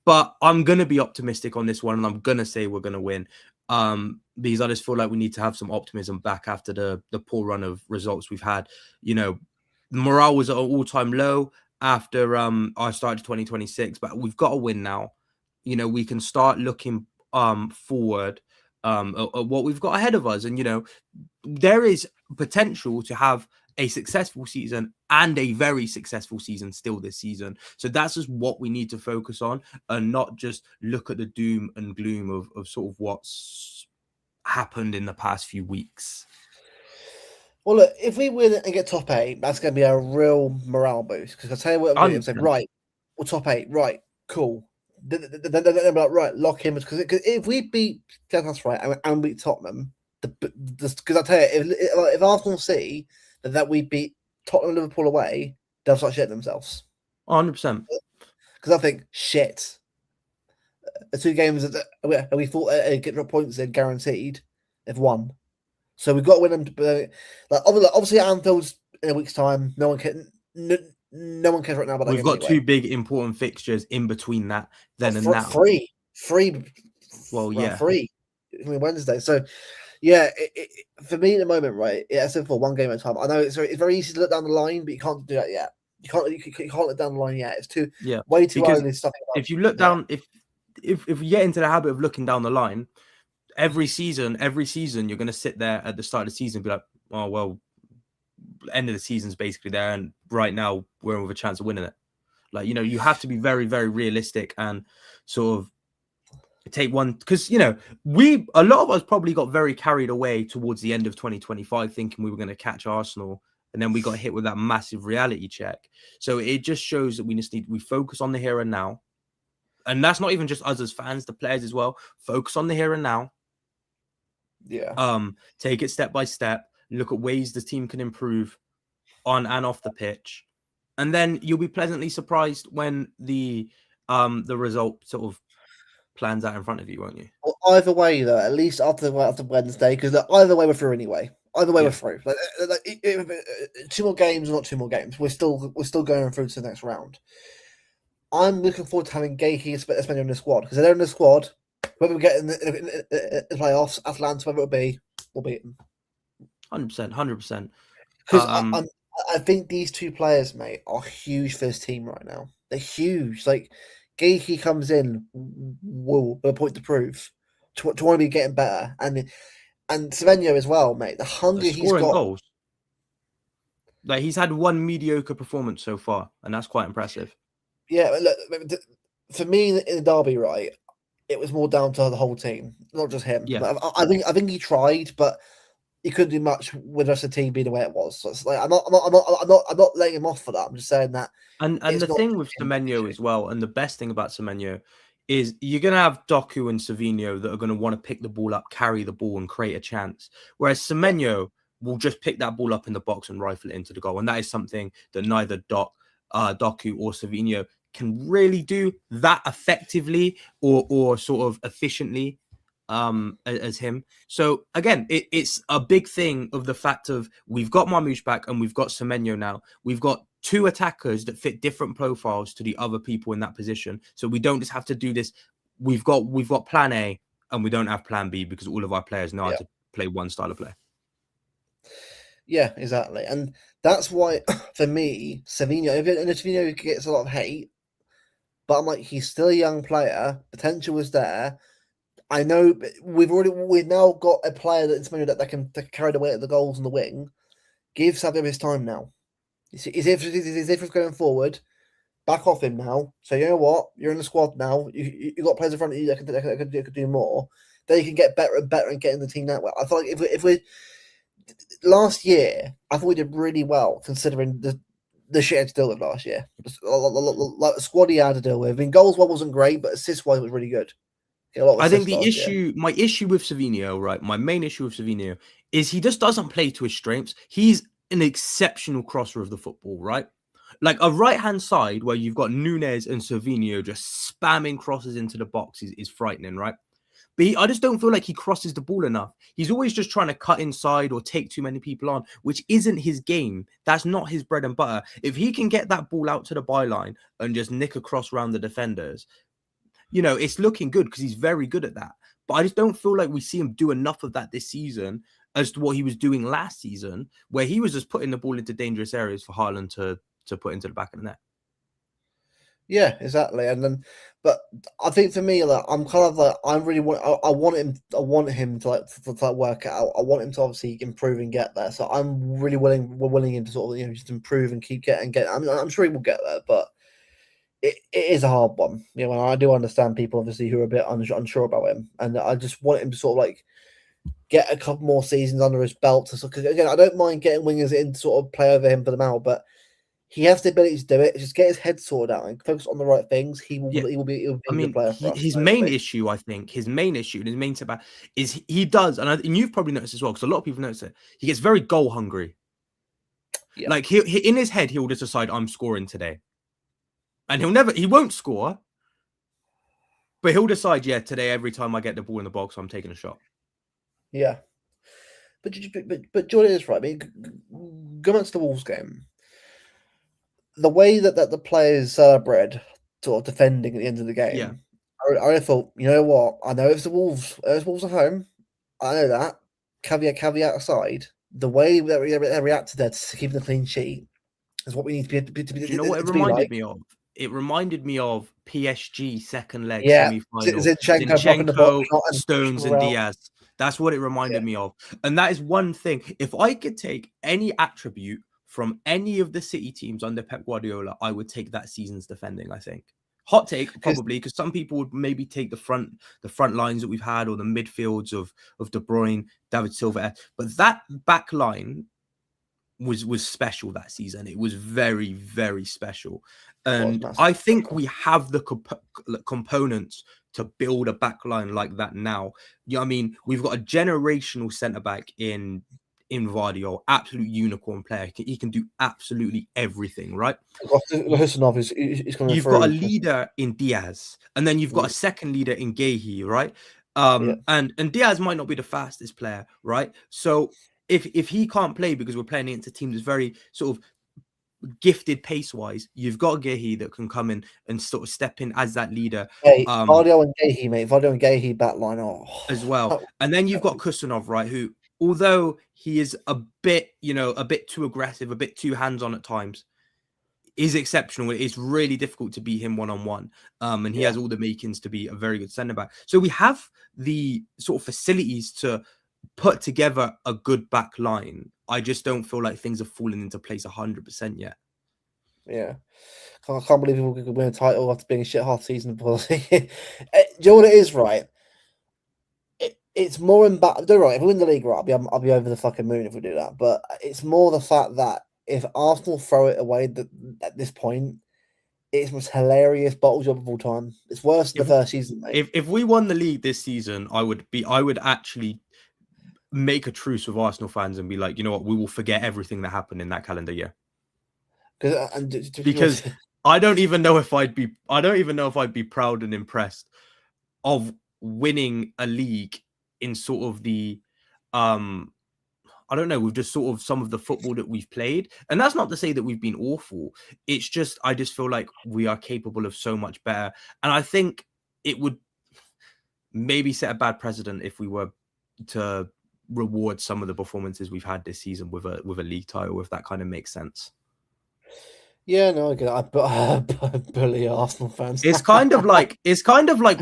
Speaker 3: But I'm gonna be optimistic on this one, and I'm gonna say we're gonna win. Because I just feel like we need to have some optimism back after the poor run of results we've had. You know, morale was at an all-time low after our start to 2026, but we've got to win now. You know, we can start looking forward at what we've got ahead of us, and you know, there is potential to have a successful season and a very successful season still this season. So that's just what we need to focus on, and not just look at the doom and gloom of sort of what's happened in the past few weeks.
Speaker 2: Well, look, if we win and get top 8, that's going to be a real morale boost. Because I'll tell you what, I'm saying, right, we're top 8, right, cool. Then they're like, right, lock in. Because if we beat Galatasaray and beat Tottenham, because I tell you, if Arsenal see that we beat Tottenham and Liverpool away, they'll start shitting themselves.
Speaker 3: 100%.
Speaker 2: Because I think, shit, the 2 games that we thought get drop points in guaranteed, they've won. So we've got to win them. Obviously, Anfield's in a week's time. No one cares right now about that.
Speaker 3: We've got 2 big important fixtures in between that then and now.
Speaker 2: 3.
Speaker 3: Well, yeah.
Speaker 2: 3. I mean, Wednesday. So, yeah, for me at the moment, right, it's simple, 1 game at a time. I know it's very easy to look down the line, but you can't do that yet. You can't look down the line yet. It's way too early.
Speaker 3: If you look down, if you get into the habit of looking down the line, every season, you're going to sit there at the start of the season and be like, oh, well, end of the season's basically there, and right now we're in with a chance of winning it. Like, you know, you have to be very, very realistic and sort of take one, because, you know, a lot of us probably got very carried away towards the end of 2025 thinking we were going to catch Arsenal, and then we got hit with that massive reality check. So it just shows that we focus on the here and now, and that's not even just us as fans, the players as well. Focus on the here and now.
Speaker 2: Yeah.
Speaker 3: Take it step by step. Look at ways the team can improve on and off the pitch, and then you'll be pleasantly surprised when the result sort of plans out in front of you, won't you?
Speaker 2: Well, either way, though, at least after Wednesday, because either way we're through anyway. Either way we're through. Like, 2 more games, or not 2 more games. We're still going through to the next round. I'm looking forward to having Gakey and Semenyo in the squad, because they're in the squad. Whether we get in the playoffs, Atalanta, whether it be, we'll beat them.
Speaker 3: 100%.
Speaker 2: Because I think these 2 players, mate, are huge for this team right now. They're huge. Like, Gakey comes in, with a point to prove, to want to be getting better, and Semenyo as well, mate. The hunger he's got.
Speaker 3: Goals. Like, he's had 1 mediocre performance so far, and that's quite impressive.
Speaker 2: Yeah, look, for me in the derby, right, it was more down to the whole team, not just him.
Speaker 3: Yeah.
Speaker 2: I think he tried, but he couldn't do much with the rest of the team being the way it was. So it's like I'm not letting him off for that. I'm just saying that.
Speaker 3: And the thing with Semenyo as well, and the best thing about Semenyo is you're going to have Doku and Savinho that are going to want to pick the ball up, carry the ball, and create a chance. Whereas Semenyo will just pick that ball up in the box and rifle it into the goal. And that is something that neither Doku or Savinho can really do that effectively or sort of efficiently as him. So again, it's a big thing of the fact of we've got Marmoush back and we've got Semenyo now. We've got 2 attackers that fit different profiles to the other people in that position. So we don't just have to do this. We've got plan A and we don't have plan B because all of our players know how to play one style of play.
Speaker 2: Yeah, exactly. And that's why, for me, Savinho gets a lot of hate, but I'm like, he's still a young player. Potential is there. I know we've now got a player that can carry the weight of the goals on the wing. Give Savio his time now. He's if going forward. Back off him now. So you know what? You're in the squad now. You got players in front of you that could do more. Then you can get better and better and get in the team that way. I feel like if we last year, I thought we did really well considering the shit I had to deal with last year. Like the squad he had to deal with. I mean, goals wasn't great, but assist wise was really good.
Speaker 3: I think my issue with Savinho, right? My main issue with Savinho is he just doesn't play to his strengths. He's an exceptional crosser of the football, right? Like a right-hand side where you've got Nunes and Savinho just spamming crosses into the box is frightening, right? But I just don't feel like he crosses the ball enough. He's always just trying to cut inside or take too many people on, which isn't his game. That's not his bread and butter. If he can get that ball out to the byline and just nick across around the defenders, you know, it's looking good because he's very good at that. But I just don't feel like we see him do enough of that this season as to what he was doing last season, where he was just putting the ball into dangerous areas for Haaland to put into the back of the net.
Speaker 2: Yeah, exactly. And then, but I think for me, like, I'm kind of like, I want him to work it out. I want him to obviously improve and get there. So I'm really willing him to sort of, just improve and keep getting. I mean, I'm sure he will get there, but it is a hard one. And I do understand people obviously who are a bit unsure about him, and I just want him to sort of like get a couple more seasons under his belt. Because again, I don't mind getting wingers in to sort of play over him for them out, but he has the ability to do it. Just get his head sorted out and focus on the right things. He will be a good player for us.
Speaker 3: His main issue, I think, his main setback is he does, and you've probably noticed as well, because a lot of people notice it. He gets very goal hungry. Yeah. Like he in his head, he'll just decide, I'm scoring today. And he won't score, but he'll decide, today, every time I get the ball in the box, I'm taking a shot.
Speaker 2: Yeah. But Jordan is right. I mean, going back to the Wolves game, the way that the players bred sort of defending at the end of the game, I thought, you know what? I know it's the Wolves. It's Wolves at home. I know that. Caveat aside, the way that they reacted there to keep the clean sheet is what we need to be.
Speaker 3: You know what it reminded me of? It reminded me of PSG second leg
Speaker 2: semi-final.
Speaker 3: Zinchenko, Stones, and Diaz. That's what it reminded me of. And that is one thing. If I could take any attribute from any of the City teams under Pep Guardiola, I would take that season's defending, I think. Hot take, probably, because some people would maybe take the front lines that we've had or the midfields of De Bruyne, David Silva. But that back line was special that season. It was very, very special. And
Speaker 2: massive.
Speaker 3: I think we have the components to build a back line like that now. You know what I mean? We've got a generational centre-back in Vardio, absolute unicorn player. He can do absolutely everything, right?
Speaker 2: Husanov is coming
Speaker 3: You've
Speaker 2: through.
Speaker 3: got a leader in Diaz, and then you've got a second leader in Gehi, right? And Diaz might not be the fastest player, right? So if he can't play because we're playing against a team that's very sort of gifted pace-wise, you've got Gehi that can come in and sort of step in as that leader.
Speaker 2: Vardio and Gehi, mate. Vardio and Gehi backline,
Speaker 3: as well. And then you've got Kusanov, right? Who, although he is a bit, a bit too aggressive, a bit too hands-on at times, is exceptional. It's really difficult to beat him one-on-one. And he has all the makings to be a very good centre-back. So we have the sort of facilities to put together a good back line. I just don't feel like things have fallen into place 100% yet.
Speaker 2: Yeah. I can't believe people could win a title after being a shit half season. Do you know what it is, right? It's more in back. Don't worry, if we win the league, right, I'll be over the fucking moon if we do that. But it's more the fact that if Arsenal throw it away at this point, it's the most hilarious bottle job of all time. It's worse than the first season, mate.
Speaker 3: If we won the league this season, I would actually make a truce with Arsenal fans and be like, you know what, we will forget everything that happened in that calendar year. Because I don't even know if I'd be proud and impressed of winning a league in sort of the I don't know, with just sort of some of the football that we've played. And that's not to say that we've been awful. It's just, I just feel like we are capable of so much better. And I think it would maybe set a bad precedent if we were to reward some of the performances we've had this season with a league title, if that kind of makes sense.
Speaker 2: Yeah, no, I get it. I bully Arsenal fans.
Speaker 3: It's kind of like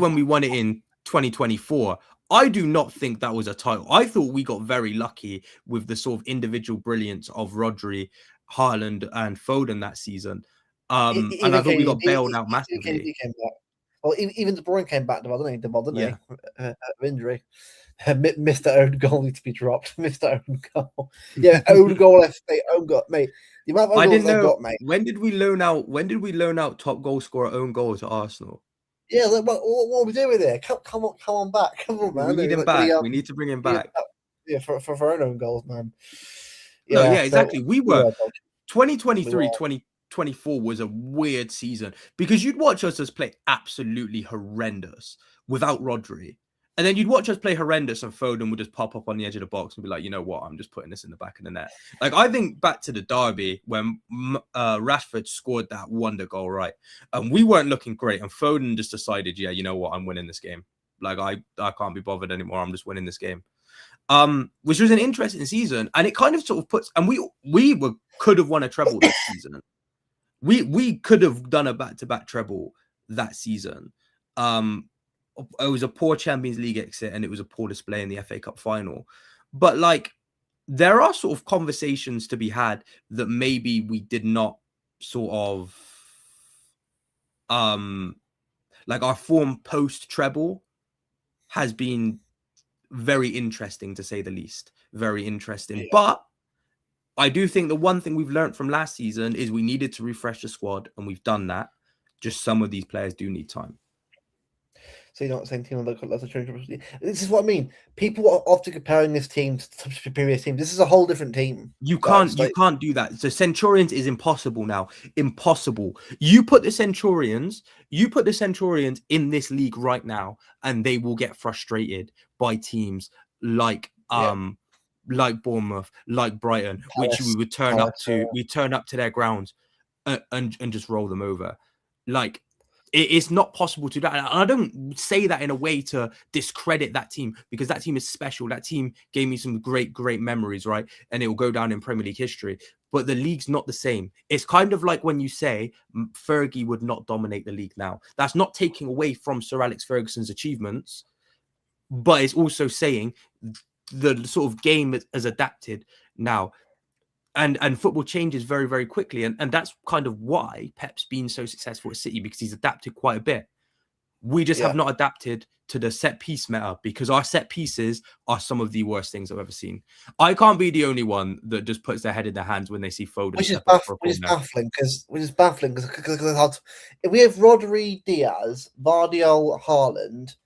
Speaker 3: when we won it in 2024. I do not think that was a title. I thought we got very lucky with the sort of individual brilliance of Rodri, Haaland, and Foden that season. And I thought we got bailed out massively.
Speaker 2: He came back. Well, even De Bruyne came back, didn't he? Injury. Mr. Own goal needs to be dropped. Mr. Own goal. Yeah, own goal, own goal, mate. The amount of own goals they've got, mate.
Speaker 3: When did we loan out top goal scorer own goal to Arsenal?
Speaker 2: Yeah, what are we doing there? Come on back. Come on, man.
Speaker 3: We need him back. We need to bring him back.
Speaker 2: Yeah, for our own goals, man.
Speaker 3: Yeah, exactly. We were 2023, 2024 was a weird season because you'd watch us play absolutely horrendous without Rodri. And then you'd watch us play horrendous and Foden would just pop up on the edge of the box and be like, you know what, I'm just putting this in the back of the net. Like, I think back to the derby when Rashford scored that wonder goal, right? And we weren't looking great. And Foden just decided, yeah, you know what, I'm winning this game. Like, I can't be bothered anymore. I'm just winning this game. Which was an interesting season. And it kind of sort of puts, and we could have won a treble this season. We could have done a back-to-back treble that season. It was a poor Champions League exit and it was a poor display in the FA Cup final. But like, there are sort of conversations to be had that maybe we did not sort of, like our form post treble has been very interesting to say the least. Very interesting. Yeah. But I do think the one thing we've learned from last season is we needed to refresh the squad and we've done that. Just some of these players do need time.
Speaker 2: So you're not the same team on the change. This is what I mean. People are often comparing this team to previous teams. This is a whole different team.
Speaker 3: You can't do that. So Centurions is impossible now. Impossible. You put the Centurions in this league right now, and they will get frustrated by teams like like Bournemouth, like Brighton, which we would turn up to. We turn up to their grounds and just roll them over. Like, it's not possible to do that. And I don't say that in a way to discredit that team, because that team is special. That team gave me some great memories, right? And it will go down in Premier League history. But the league's not the same. It's kind of like when you say Fergie would not dominate the league now. That's not taking away from Sir Alex Ferguson's achievements, but it's also saying the sort of game has adapted now. And football changes very, very quickly. And that's kind of why Pep's been so successful at City, because he's adapted quite a bit. We just
Speaker 2: Yeah.
Speaker 3: have not adapted to the set piece meta because our set pieces are some of the worst things I've ever seen. I can't be the only one that just puts their head in their hands when they see Foden
Speaker 2: Which is,
Speaker 3: step up for a
Speaker 2: baffling because if we have Rodri, Diaz, Vardiol, Haaland,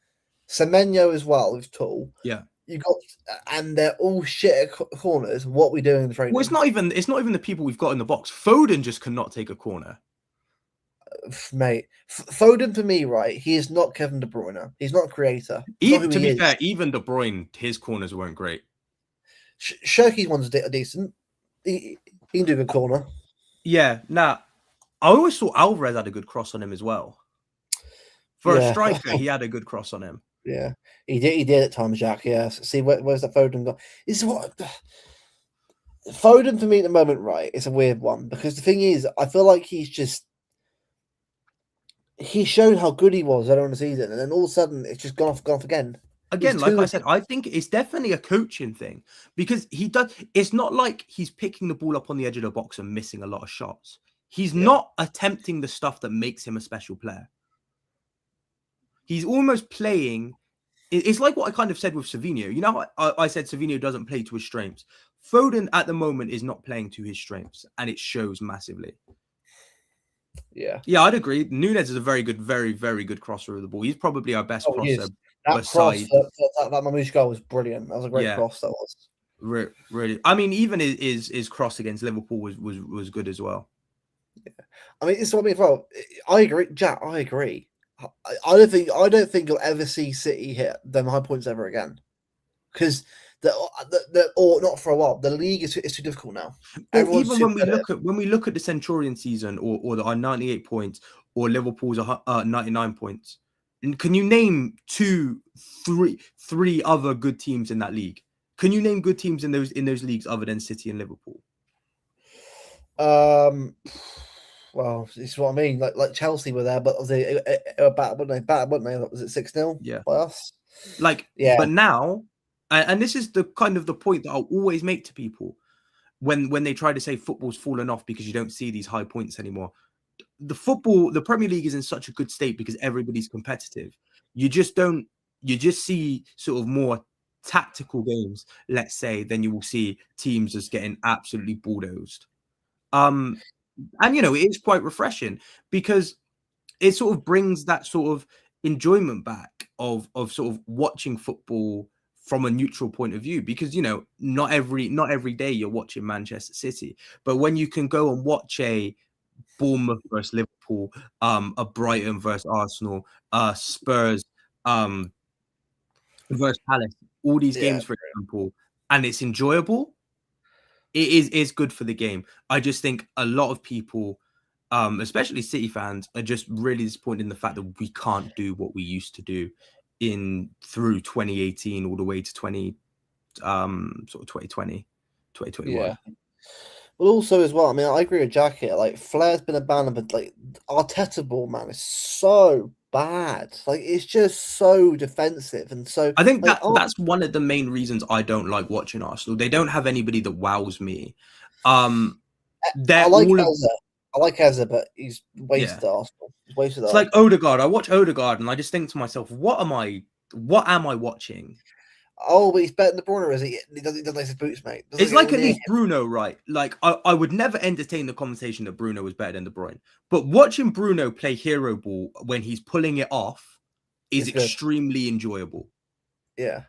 Speaker 2: Semenyo as well with Tool,
Speaker 3: Yeah.
Speaker 2: you got, and they're all shit at corners. What are we doing in the training?
Speaker 3: Well, it's not even the people we've got in the box. Foden just cannot take a corner.
Speaker 2: Mate, Foden for me, right? He is not Kevin De Bruyne. He's not a creator.
Speaker 3: Even to be fair, even De Bruyne, his corners weren't great.
Speaker 2: Shirky's one's decent. He can do a corner.
Speaker 3: Yeah. Nah, I always thought Alvarez had a good cross on him as well. For a striker, he had a good cross on him.
Speaker 2: Yeah, he did at times, Jack. Yeah. See, where's that Foden gone? This is what Foden for me at the moment, right? It's a weird one because the thing is, I feel like he showed how good he was earlier in the season, and then all of a sudden it's just gone off again.
Speaker 3: Again, like I said, I think it's definitely a coaching thing because he does. It's not like he's picking the ball up on the edge of the box and missing a lot of shots. He's not attempting the stuff that makes him a special player. He's almost playing. It's like what I kind of said with Savinho. You know, I said Savinho doesn't play to his strengths. Foden at the moment is not playing to his strengths, and it shows massively.
Speaker 2: Yeah,
Speaker 3: I'd agree. Nunez is a very good, very, very good crosser of the ball. He's probably our best crosser.
Speaker 2: That cross, that Mamouche goal was brilliant. That was a great cross. That was
Speaker 3: really. I mean, even his cross against Liverpool was good as well.
Speaker 2: Yeah. I mean, it's what I mean. Well, I agree, Jack. I agree. I don't think you'll ever see City hit them high points ever again, because or not for a while. The league is too difficult now.
Speaker 3: Well, even when we look at the Centurion season or our 98 points or Liverpool's 99 points, can you name three other good teams in that league? Can you name good teams in those leagues other than City and Liverpool?
Speaker 2: Well, this is what I mean. Like Chelsea were there, but they were bad, weren't they? Was it 6-0 by us?
Speaker 3: But now, and this is the kind of the point that I'll always make to people when they try to say football's fallen off because you don't see these high points anymore. The Premier League is in such a good state because everybody's competitive. You just see sort of more tactical games, let's say, than you will see teams just getting absolutely bulldozed. And, you know, it is quite refreshing because it sort of brings that sort of enjoyment back of sort of watching football from a neutral point of view, because, you know, not every day you're watching Manchester City, but when you can go and watch a Bournemouth versus Liverpool, a Brighton versus Arsenal, Spurs versus Palace, all these games, for example, and it's enjoyable, it's good for the game. I just think a lot of people, especially City fans, are just really disappointed in the fact that we can't do what we used to do through 2018 all the way to 2020, 2021.
Speaker 2: Yeah. Well, also as well, I mean, I agree with Jack here. Like, Flair's been abandoned, but like Arteta ball, man, is so bad. Like, it's just so defensive, and so
Speaker 3: I think that's one of the main reasons I don't like watching Arsenal. They don't have anybody that wows me. I like Eze, but he's wasted Arsenal. He's wasted. It's like Odegaard. I watch Odegaard, and I just think to myself, what am I watching?
Speaker 2: Oh, but he's better than De Bruyne, is he? He doesn't like his boots, mate.
Speaker 3: It's like at least Bruno, right? Like I would never entertain the conversation that Bruno was better than De Bruyne, but watching Bruno play hero ball when he's pulling it off is extremely enjoyable.
Speaker 2: Yeah,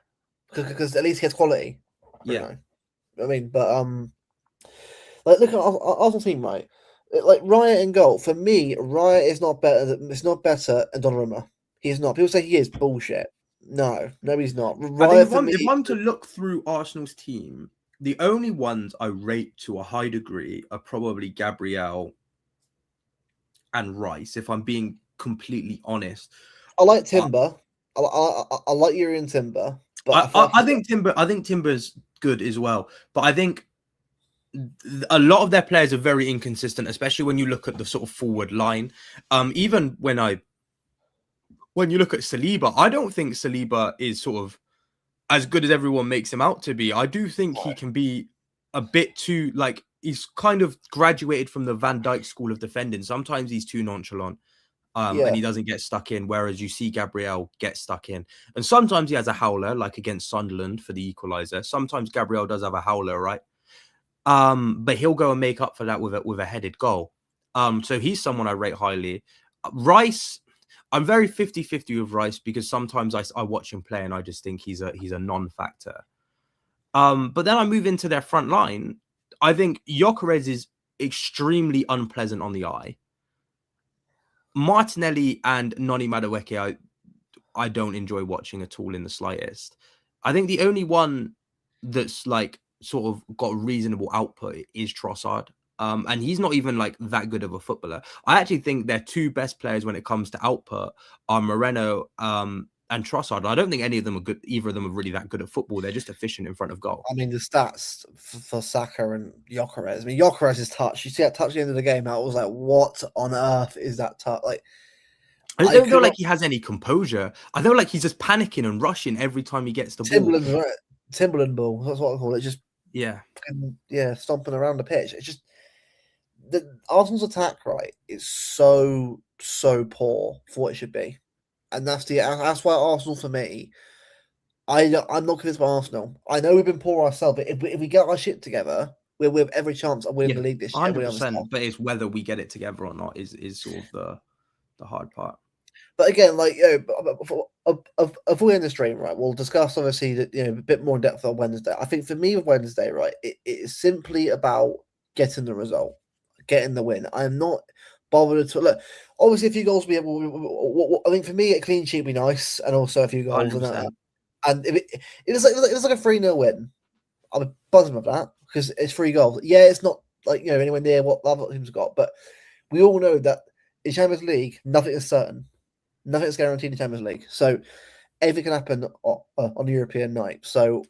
Speaker 2: because at least he has quality. Bruno. Yeah, I mean, but like look at our Arsenal team, right? Like Raya in goal. For me, Raya is not better. It's not better than Donnarumma. He's not. People say he is. Bullshit. No, he's not.
Speaker 3: If I'm to look through Arsenal's team, the only ones I rate to a high degree are probably Gabriel and Rice, if I'm being completely honest.
Speaker 2: I like Timber. I like Urian Timber. But
Speaker 3: I think Timber's good as well. But I think a lot of their players are very inconsistent, especially when you look at the sort of forward line. Even when you look at Saliba, I don't think Saliba is sort of as good as everyone makes him out to be. I do think he can be a bit too, like, he's kind of graduated from the Van Dijk school of defending. Sometimes he's too nonchalant. And he doesn't get stuck in, whereas you see Gabriel get stuck in. And sometimes he has a howler, like against Sunderland for the equaliser. Sometimes Gabriel does have a howler, right? But he'll go and make up for that with a headed goal. So he's someone I rate highly. Rice, I'm very 50-50 with Rice because sometimes I watch him play and I just think he's a non-factor. But then I move into their front line. I think Gyökeres is extremely unpleasant on the eye. Martinelli and Noni Madueke, I don't enjoy watching at all in the slightest. I think the only one that's like sort of got reasonable output is Trossard. And he's not even like that good of a footballer. I actually think their two best players when it comes to output are Moreno and Trossard. I don't think any of them are good. Either of them are really that good at football. They're just efficient in front of goal.
Speaker 2: I mean, the stats for Saka and Gyökeres. I mean, Gyökeres' touch. You see that touch at the end of the game. I was like, what on earth is that touch? Like,
Speaker 3: I don't feel like he has any composure. I feel like he's just panicking and rushing every time he gets the ball.
Speaker 2: Right? Timberland ball. That's what I call it. Just stomping around the pitch. It's just the Arsenal's attack, right? Is so poor for what it should be, and that's why Arsenal for me. I'm not convinced by Arsenal. I know we've been poor ourselves, but if we get our shit together, we have every chance of winning the league this year.
Speaker 3: 100%. But it's whether we get it together or not is sort of the hard part.
Speaker 2: But again, like, avoiding the stream, right? We'll discuss obviously that, a bit more in depth on Wednesday. I think for me with Wednesday, right, it is simply about getting the result, getting the win. I'm not bothered at all. Look, obviously a few goals will be able. I think for me, a clean sheet would be nice, and also a few goals. And if it was like a 3-0 win, I'm buzzing with that because it's 3 goals. Yeah, it's not like anywhere near what the other teams got, but we all know that in Champions League, nothing is certain. Nothing is guaranteed in Champions League. So everything can happen on a European night. So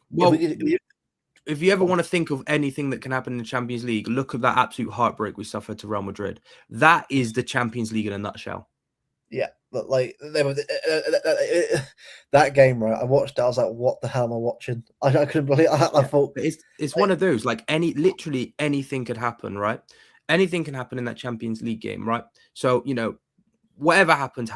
Speaker 3: if you ever want to think of anything that can happen in the Champions League, look at that absolute heartbreak we suffered to Real Madrid. That is the Champions League in a nutshell.
Speaker 2: Yeah, but like that game, right? I watched it. I was like, "What the hell am I watching?" I couldn't believe. I thought
Speaker 3: it's one of those. Like literally anything could happen, right? Anything can happen in that Champions League game, right? So whatever happened.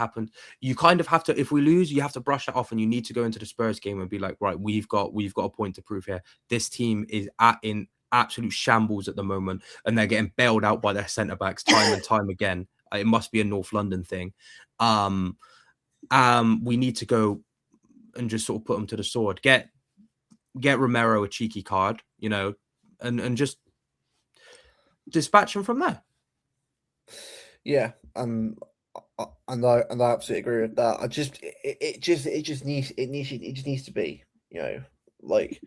Speaker 3: You kind of have to. If we lose, you have to brush that off, and you need to go into the Spurs game and be like, right, we've got a point to prove here. This team is in absolute shambles at the moment, and they're getting bailed out by their centre backs time and time again. It must be a North London thing. We need to go and just sort of put them to the sword. Get Romero a cheeky card, and just dispatch him from there.
Speaker 2: Yeah, and I absolutely agree with that. It just needs to be, like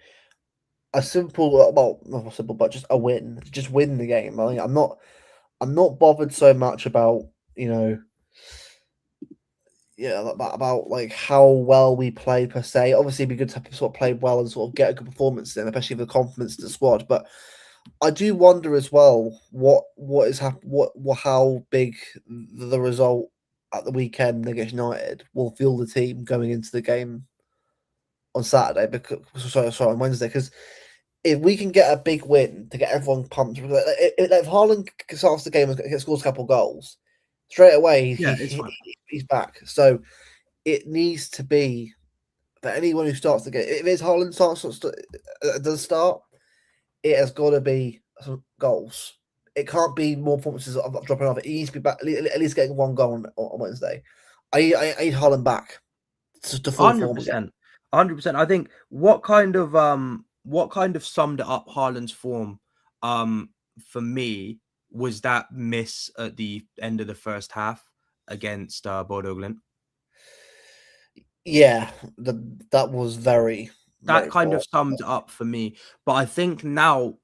Speaker 2: a simple, well, not simple, but just a win. Just win the game. I mean, I'm not bothered so much about about like how well we play per se. Obviously, it'd be good to sort of play well and sort of get a good performance in, especially with the confidence of the squad. But I do wonder as well how big the result at the weekend against United will feel the team going into the game on Saturday. On Wednesday, because if we can get a big win to get everyone pumped, if Haaland starts the game and scores a couple of goals straight away, he's back. So it needs to be for anyone who starts the game. If it's Haaland does start, it has got to be some goals. It can't be more performances of dropping off. It needs to be back, at least getting one goal on Wednesday. I need Haaland back to full
Speaker 3: 100%. 100%. I think what kind of summed up Haaland's form for me was that miss at the end of the first half against Bodo Glimt.
Speaker 2: Yeah, that was very.
Speaker 3: That kind of summed up for me. But I think now,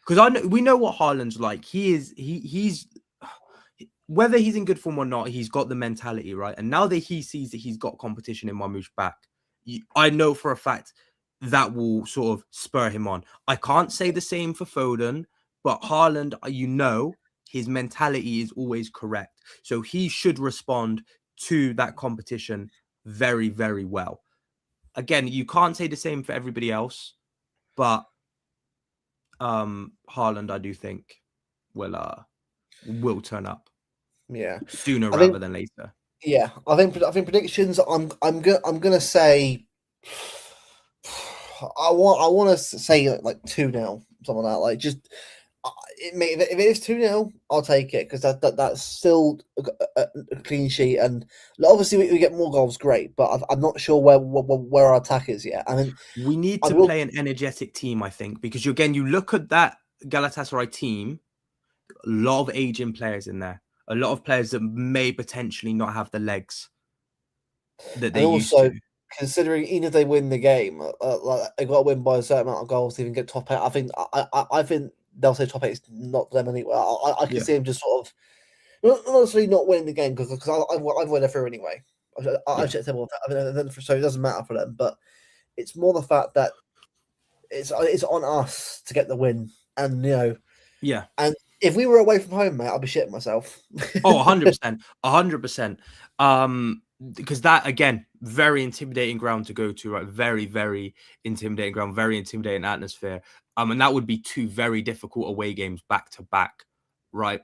Speaker 3: because we know what Haaland's like. He's whether he's in good form or not, he's got the mentality, right? And now that he sees that he's got competition in Marmoush back, I know for a fact that will sort of spur him on. I can't say the same for Foden, but Haaland, his mentality is always correct. So he should respond to that competition very, very well. Again, you can't say the same for everybody else, but Haaland, I do think will turn up.
Speaker 2: Yeah,
Speaker 3: sooner rather than later.
Speaker 2: Yeah, I think predictions. I'm gonna say. I want to say like 2-0, something like that. Like just if it is 2-0, I'll take it because that's still a clean sheet. And obviously we get more goals, great. But I'm not sure where our attack is yet. I mean,
Speaker 3: We need
Speaker 2: I
Speaker 3: to
Speaker 2: will.
Speaker 3: play an energetic team, I think, because again, you look at that Galatasaray team, a lot of aging players in there, a lot of players that may potentially not have the legs that they
Speaker 2: And
Speaker 3: used
Speaker 2: also,
Speaker 3: to.
Speaker 2: considering even if they win the game, like they got to win by a certain amount of goals to even get top 8. I think they'll say top 8 is not them anyway. I can
Speaker 3: Yeah,
Speaker 2: see them just sort of not necessarily not winning the game because I've won it through anyway. I
Speaker 3: yeah,
Speaker 2: checked them all. I mean, so it doesn't matter for them. But it's more the fact that it's on us to get the win, and
Speaker 3: yeah.
Speaker 2: and if we were away from home, mate, I'd be shitting myself.
Speaker 3: Oh, 100%. 100%. Because that, again, very intimidating ground to go to, right? Very, very intimidating ground, very intimidating atmosphere. And that would be 2 very difficult away games back to back, right?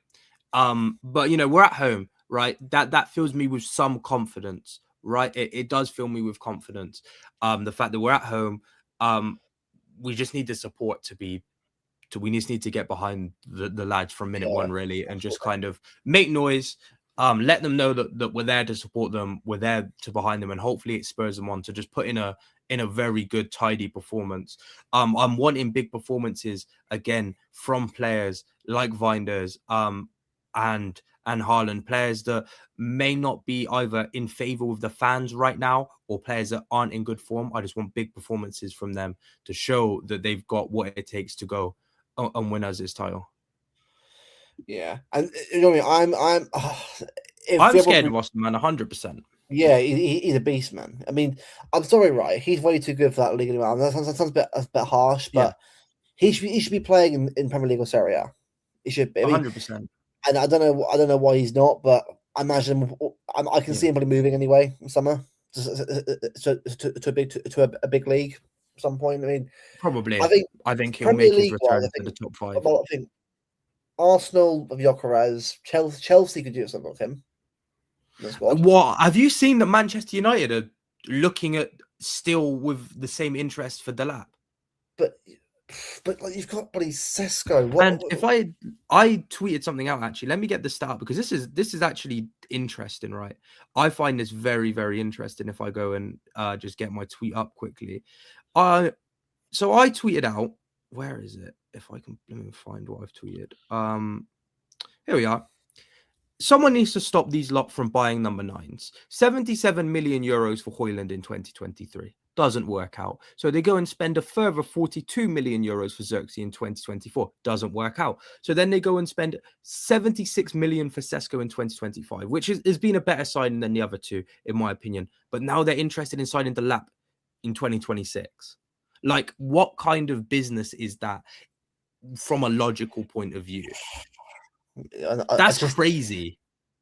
Speaker 3: But we're at home, right? That fills me with some confidence, right? It does fill me with confidence. The fact that we're at home, we just need the support to be we just need to get behind the lads from minute
Speaker 2: Yeah,
Speaker 3: one, really, and just
Speaker 2: absolutely.
Speaker 3: kind of make noise, let them know that we're there to support them, we're there to behind them, and hopefully it spurs them on to just put in a very good, tidy performance. I'm wanting big performances again from players like Vinders, and Haaland, players that may not be either in favor with the fans right now or players that aren't in good form. I just want big performances from them to show that they've got what it takes to go and win us this title.
Speaker 2: Yeah, and you know what I mean. If
Speaker 3: I'm
Speaker 2: we ever
Speaker 3: scared of Austin, man, 100%.
Speaker 2: Yeah, he's a beast, man. I mean, I'm sorry, right? He's way too good for that league anyway. I mean, that sounds a bit harsh,
Speaker 3: Yeah,
Speaker 2: but he should be playing in Premier League or Serie A. He should be. I mean,
Speaker 3: 100%.
Speaker 2: and I don't know why he's not, but I imagine I can
Speaker 3: Yeah,
Speaker 2: see him probably moving anyway in summer to a big league at some point. I mean, I
Speaker 3: probably.
Speaker 2: think
Speaker 3: I think he'll
Speaker 2: Premier
Speaker 3: make his
Speaker 2: League wise,
Speaker 3: return to the top 5.
Speaker 2: I think Arsenal of Gyökeres, Chelsea could do something with him in the squad.
Speaker 3: What have you seen that Manchester United are looking at still with the same interest for Delap?
Speaker 2: But like you've got bloody Sesko.
Speaker 3: And if I tweeted something out, actually, let me get the start because this is actually interesting, right? I find this very, very interesting. If I go and just get my tweet up quickly, so I tweeted out, where is it? If I can, let me find what I've tweeted. Here we are. Someone needs to stop these lot from buying number 9s. 77 million euros for Højlund in 2023. Doesn't work out. So they go and spend a further 42 million euros for Xerxes in 2024. Doesn't work out. So then they go and spend 76 million for Sesko in 2025, which has been a better signing than the other 2, in my opinion. But now they're interested in signing Delap in 2026. Like, what kind of business is that from a logical point of view? That's crazy.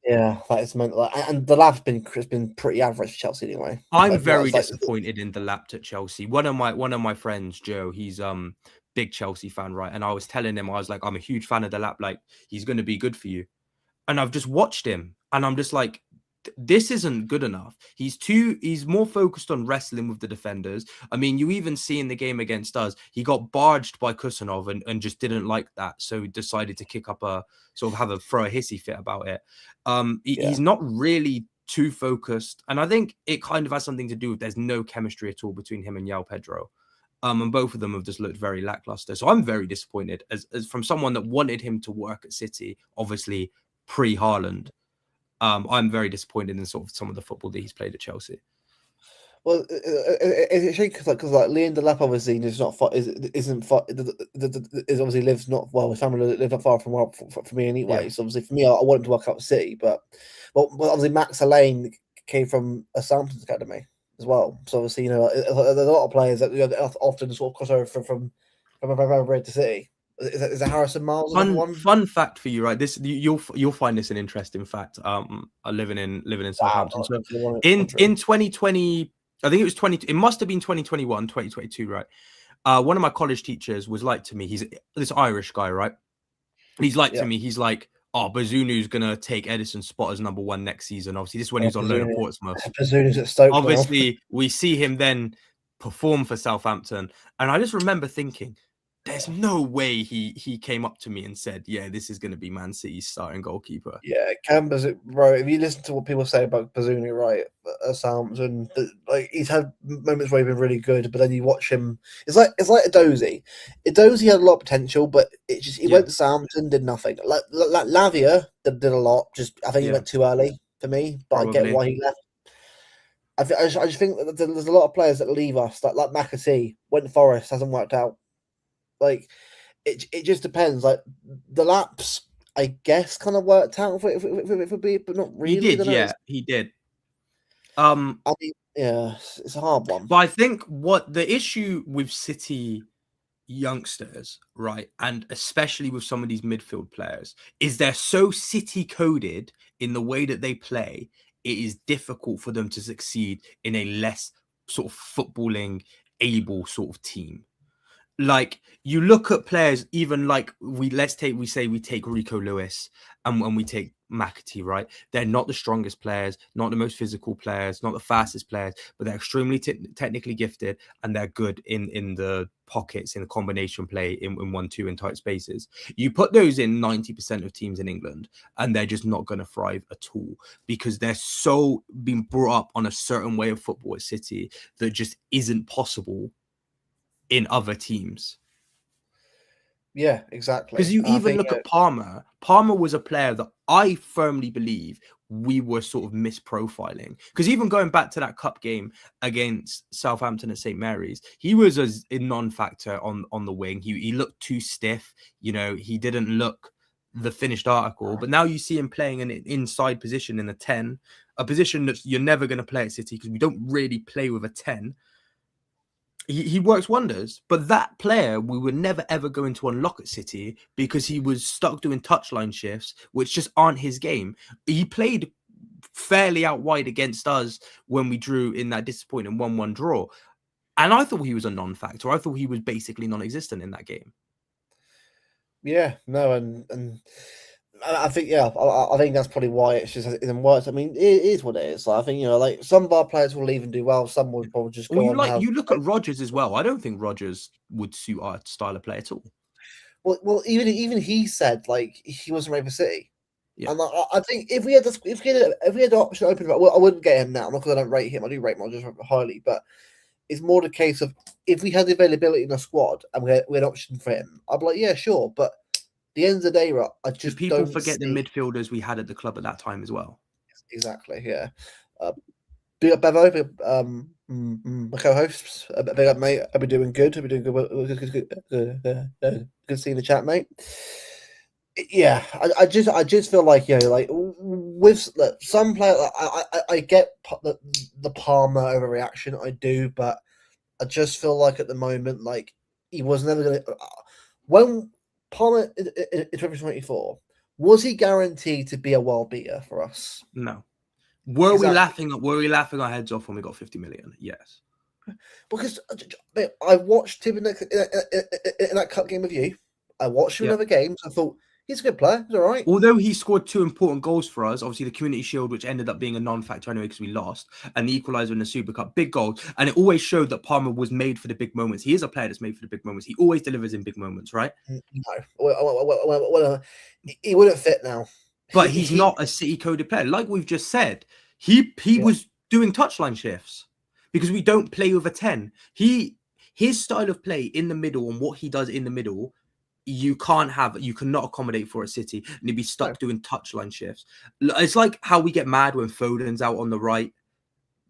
Speaker 2: Yeah, that is meant. And the lab's been pretty average for Chelsea anyway.
Speaker 3: I'm very disappointed in Delap at Chelsea. One of my friends, Joe, he's big Chelsea fan, right? And I was telling him, I was like, I'm a huge fan of Delap. Like, he's going to be good for you. And I've just watched him, and I'm just like, this isn't good enough. He's more focused on wrestling with the defenders. I mean, you even see in the game against us, he got barged by Kusanov and just didn't like that. So he decided to kick up throw a hissy fit about it. He's not really too focused. And I think it kind of has something to do with there's no chemistry at all between him and João Pedro. And both of them have just looked very lackluster. So I'm very disappointed as from someone that wanted him to work at City, obviously pre-Haaland. I'm very disappointed in sort of some of the football that he's played at Chelsea.
Speaker 2: Well, it's because like Liam Delap obviously is obviously lives not well. His family live not far from me anyway.
Speaker 3: Yeah.
Speaker 2: So obviously for me, I want him to work out at City, but obviously Max Alain came from a Southampton academy as well. So obviously there's a lot of players that often sort of cross over from Red to City. Is it Harrison Miles?
Speaker 3: Fun fact for you, right? This you'll find this an interesting fact. Living in Southampton. So in 2020, I think it was it must have been 2021, 2022, right? One of my college teachers was like to me, he's this Irish guy, right? He's like to me, he's like, oh, Bazunu's gonna take Edison's spot as number 1 next season. Obviously, this is when he was on loan at Portsmouth.
Speaker 2: Bazunu's at Stoke now.
Speaker 3: Obviously, we see him then perform for Southampton, and I just remember thinking, there's no way he came up to me and said, yeah, this is going to be Man City's starting goalkeeper.
Speaker 2: Yeah, right. If you listen to what people say about Bazunu, right, at Southampton, like he's had moments where he's been really good, but then you watch him. It's like Edozie. Edozie had a lot of potential, but he went to Southampton, did nothing. Like Lavia did a lot. I think he went too early for me, but
Speaker 3: Probably.
Speaker 2: I get why he left. I just think that there's a lot of players that leave us, like McAtee went to Forest, hasn't worked out. Like it just depends. Like the laps, I guess, kind of worked out for B, but not really.
Speaker 3: He did, he did.
Speaker 2: I mean, yeah, it's a hard one.
Speaker 3: But I think what the issue with City youngsters, right, and especially with some of these midfield players, is they're so City coded in the way that they play. It is difficult for them to succeed in a less sort of footballing able sort of team. Like you look at players, even like we take Rico Lewis and when we take McAtee, right? They're not the strongest players, not the most physical players, not the fastest players, but they're extremely technically gifted and they're good in the pockets, in the combination play, in 1-2 in tight spaces. You put those in 90% of teams in England and they're just not going to thrive at all because they're so being brought up on a certain way of football at City that just isn't possible in other teams.
Speaker 2: Yeah, exactly.
Speaker 3: Because you even look at Palmer. Palmer was a player that I firmly believe we were sort of misprofiling. Because even going back to that cup game against Southampton at St. Mary's, he was a non-factor on the wing. He looked too stiff. You know, he didn't look the finished article. But now you see him playing an inside position in a 10, a position that you're never going to play at City because we don't really play with a 10. He works wonders, but that player we were never ever going to unlock at City because he was stuck doing touchline shifts, which just aren't his game. He played fairly out wide against us when we drew in that disappointing 1-1 draw. And I thought he was a non-factor. I thought he was basically non-existent in that game.
Speaker 2: Yeah, no, and I think, I think that's probably why it isn't worked. I mean, it is what it is. Like, I think, like some of our players will even do well. Some will probably just go on.
Speaker 3: You look at Rodgers as well. I don't think Rodgers would suit our style of play at all.
Speaker 2: Well, even he said like he wasn't ready for City. Yeah. And I think if we had the option open, well, I wouldn't get him now, not because I don't rate him. I do rate Rodgers highly, but it's more the case of if we had the availability in the squad and we had an option for him, I'd be like, yeah, sure, but. The end of the day, right? I just
Speaker 3: people forget the midfielders we had at the club at that time as well.
Speaker 2: Exactly, yeah. Big up Bevo, my co-hosts. Big up, mate. I've been doing good. Good seeing the chat, mate. Yeah, I just feel like like with some players, I get the Palmer overreaction. I do, but I just feel like at the moment, like he was never going to when. Palmer in 2024, was he guaranteed to be a world beater for us?
Speaker 3: No. Were we laughing our heads off when we got 50 million? Yes.
Speaker 2: Because I watched him in that cup game with you. I watched him in other games. I thought he's a good player. He's all right.
Speaker 3: Although he scored 2 important goals for us, obviously the Community Shield, which ended up being a non-factor anyway because we lost, and the equaliser in the Super Cup, big goals. And it always showed that Palmer was made for the big moments. He is a player that's made for the big moments. He always delivers in big moments, right?
Speaker 2: No. Well, he wouldn't fit now.
Speaker 3: But he's not a City-coded player. Like we've just said, he was doing touchline shifts because we don't play with a 10. His style of play in the middle and what he does in the middle, you cannot accommodate for a City, and he'd be stuck doing touchline shifts. It's like how we get mad when Foden's out on the right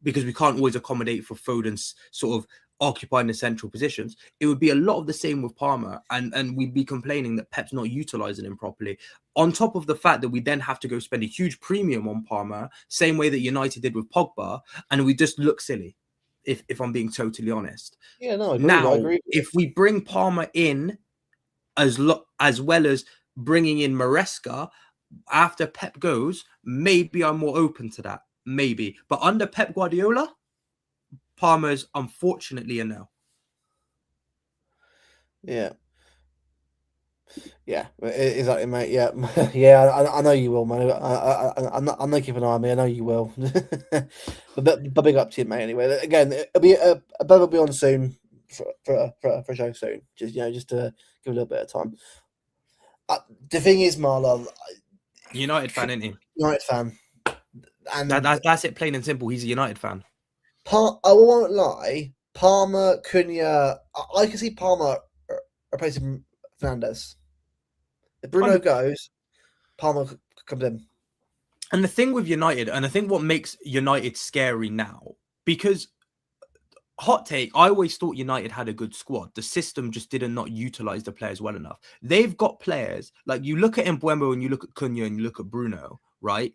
Speaker 3: because we can't always accommodate for Foden's sort of occupying the central positions. It would be a lot of the same with Palmer, and we'd be complaining that Pep's not utilizing him properly. On top of the fact that we then have to go spend a huge premium on Palmer, same way that United did with Pogba, and we just look silly. If I'm being totally honest.
Speaker 2: Yeah, no.
Speaker 3: I agree. If we bring Palmer in, as well as bringing in Maresca after Pep goes, maybe I'm more open to that. Maybe. But under Pep Guardiola, Palmer's unfortunately a no.
Speaker 2: Yeah. Yeah, exactly, mate. Yeah, yeah. I know you will, man. I'm not keeping an eye on me. I know you will. but big up to you, mate. Anyway, again, it'll be a bet will be on soon for a show soon. Just to give a little bit of time. The thing is, Marlon,
Speaker 3: United fan, isn't he?
Speaker 2: United fan, and
Speaker 3: That's it, plain and simple. He's a United fan.
Speaker 2: I won't lie. Palmer, Cunha, I can see Palmer replacing Fernandez. If Bruno goes, Palmer comes in.
Speaker 3: And the thing with United, and I think what makes United scary now, because hot take, I always thought United had a good squad. The system just did not utilize the players well enough. They've got players, like you look at Mbeumo and you look at Cunha and you look at Bruno, right?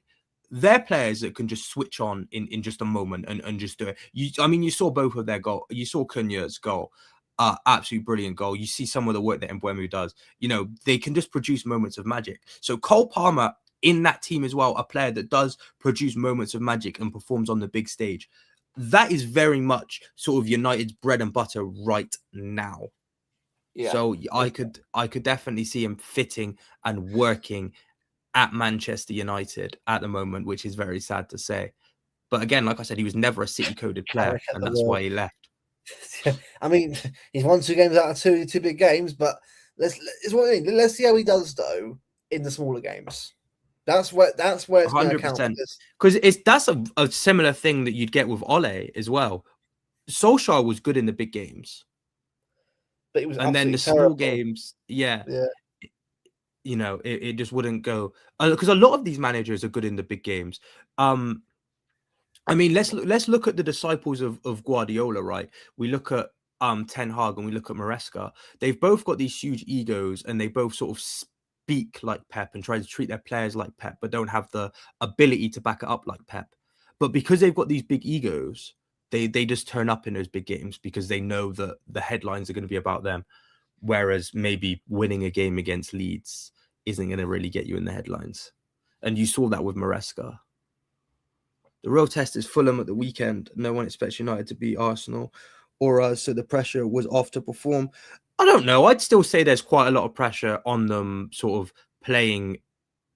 Speaker 3: They're players that can just switch on in just a moment and just do it. You saw both of their goal. You saw Cunha's goal. Absolutely brilliant goal. You see some of the work that Mbeumo does. They can just produce moments of magic. So Cole Palmer in that team as well, a player that does produce moments of magic and performs on the big stage. That is very much sort of United's bread and butter right now. Yeah. So I could definitely see him fitting and working at Manchester United at the moment, which is very sad to say. But again, like I said, he was never a City-coded player, and that's why he left.
Speaker 2: I mean, he's won 2 games out of two big games, but let's see how he does though in the smaller games. That's where it's 100%.
Speaker 3: Because that's a similar thing that you'd get with Ole as well. Solskjaer was good in the big games,
Speaker 2: but it was
Speaker 3: and then the small games, yeah. It just wouldn't go, because a lot of these managers are good in the big games. I mean, let's look at the disciples of Guardiola, right? We look at Ten Hag and we look at Maresca. They've both got these huge egos, and they both sort of speak like Pep and try to treat their players like Pep, but don't have the ability to back it up like Pep. But because they've got these big egos, they just turn up in those big games because they know that the headlines are going to be about them. Whereas maybe winning a game against Leeds isn't going to really get you in the headlines. And you saw that with Maresca. The real test is Fulham at the weekend. No one expects United to beat Arsenal or us, so the pressure was off to perform. I don't know. I'd still say there's quite a lot of pressure on them sort of playing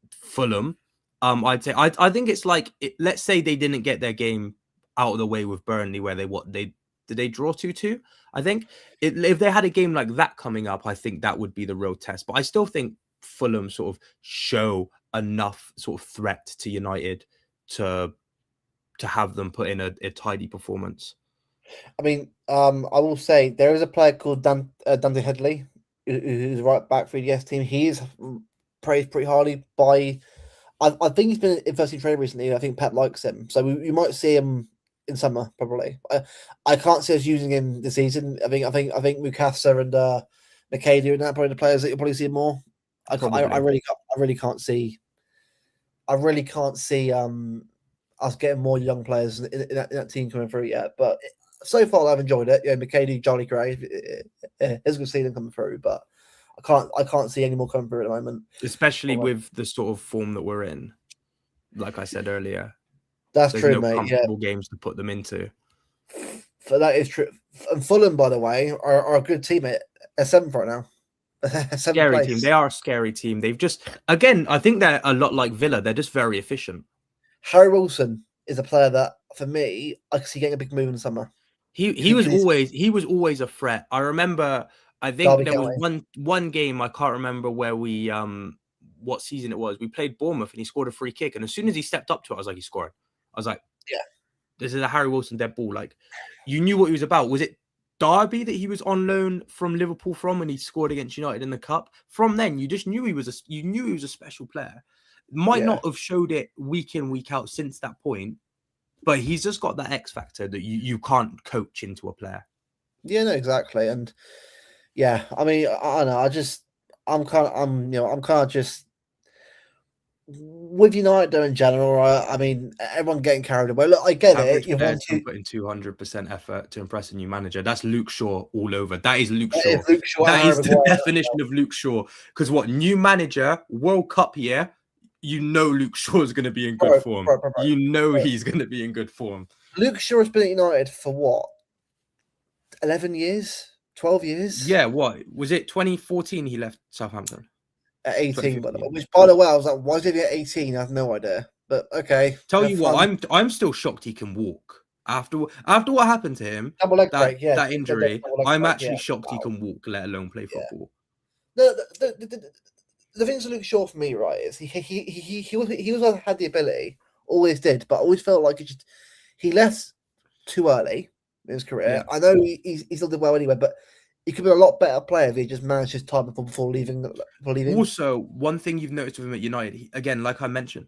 Speaker 3: Fulham. I'd say I think it's like, let's say they didn't get their game out of the way with Burnley, where did they draw 2-2? I think if they had a game like that coming up, I think that would be the real test. But I still think Fulham sort of show enough sort of threat to United to have them put in a tidy performance.
Speaker 2: I mean, I will say there is a player called Dante Headley, who's right back for the EDS team. He is praised pretty highly by. I think he's been in first team training recently. I think Pep likes him, so we might see him in summer probably. I can't see us using him this season. I think Mukasa and Nakadu and that probably the players that you'll probably see more. I really can't see us getting more young players in that team coming through yet. But so far, I've enjoyed it. Yeah, McKady, Charlie Gray, it's good seeing them coming through, but I can't see any more coming through at the moment.
Speaker 3: Especially with the sort of form that we're in, like I said earlier.
Speaker 2: That's true, mate.
Speaker 3: Comfortable games to put them into.
Speaker 2: But that is true. And Fulham, by the way, are a good team at 7th right now.
Speaker 3: Scary team. They are a scary team. They've just, again, I think they're a lot like Villa. They're just very efficient.
Speaker 2: Harry Wilson is a player that, for me, I can see getting a big move in the summer.
Speaker 3: He was always a threat. I remember. I think there was one game, I can't remember where we what season it was. We played Bournemouth and he scored a free kick, and as soon as he stepped up to it, I was like, he scored. I was like,
Speaker 2: yeah,
Speaker 3: this is a Harry Wilson dead ball. Like, you knew what he was about. Was it Derby that he was on loan from Liverpool from, and he scored against United in the cup? From then, you just knew he was a special player. Might not have showed it week in, week out since that point, but he's just got that X factor that you can't coach into a player.
Speaker 2: Yeah, no, exactly. And yeah, I mean, I don't know. I'm kind of just with United though in general. I mean, everyone getting carried away. Look, I get it. You want to
Speaker 3: put in 200% effort to impress a new manager. That's Luke Shaw all over. That is Luke Shaw. That is the definition of Luke Shaw. Because new manager, World Cup year, you know Luke Shaw is going to be in good form. You know he's going to be in good form.
Speaker 2: Luke Shaw has been at United for what? 11 years? 12 years.
Speaker 3: Yeah, what was it? 2014 he left Southampton.
Speaker 2: At 18, by the way.
Speaker 3: 2015.
Speaker 2: Which, by the way, I was like, why did he at 18? I have no idea. But okay.
Speaker 3: Tell
Speaker 2: have
Speaker 3: you what,
Speaker 2: fun.
Speaker 3: I'm still shocked he can walk after what happened to him.
Speaker 2: Double leg
Speaker 3: That
Speaker 2: break, yeah.
Speaker 3: that injury,
Speaker 2: Double leg
Speaker 3: I'm
Speaker 2: break,
Speaker 3: actually
Speaker 2: yeah.
Speaker 3: shocked he
Speaker 2: Wow.
Speaker 3: can walk, let alone play
Speaker 2: Yeah.
Speaker 3: football.
Speaker 2: The thing to Luke Shaw for me, right, is he was had the ability, always did, but I always felt like he left too early in his career.
Speaker 3: Yeah.
Speaker 2: I know he still did well anyway, but he could be a lot better player if he just managed his time before leaving.
Speaker 3: Also, one thing you've noticed with him at United, again, like I mentioned,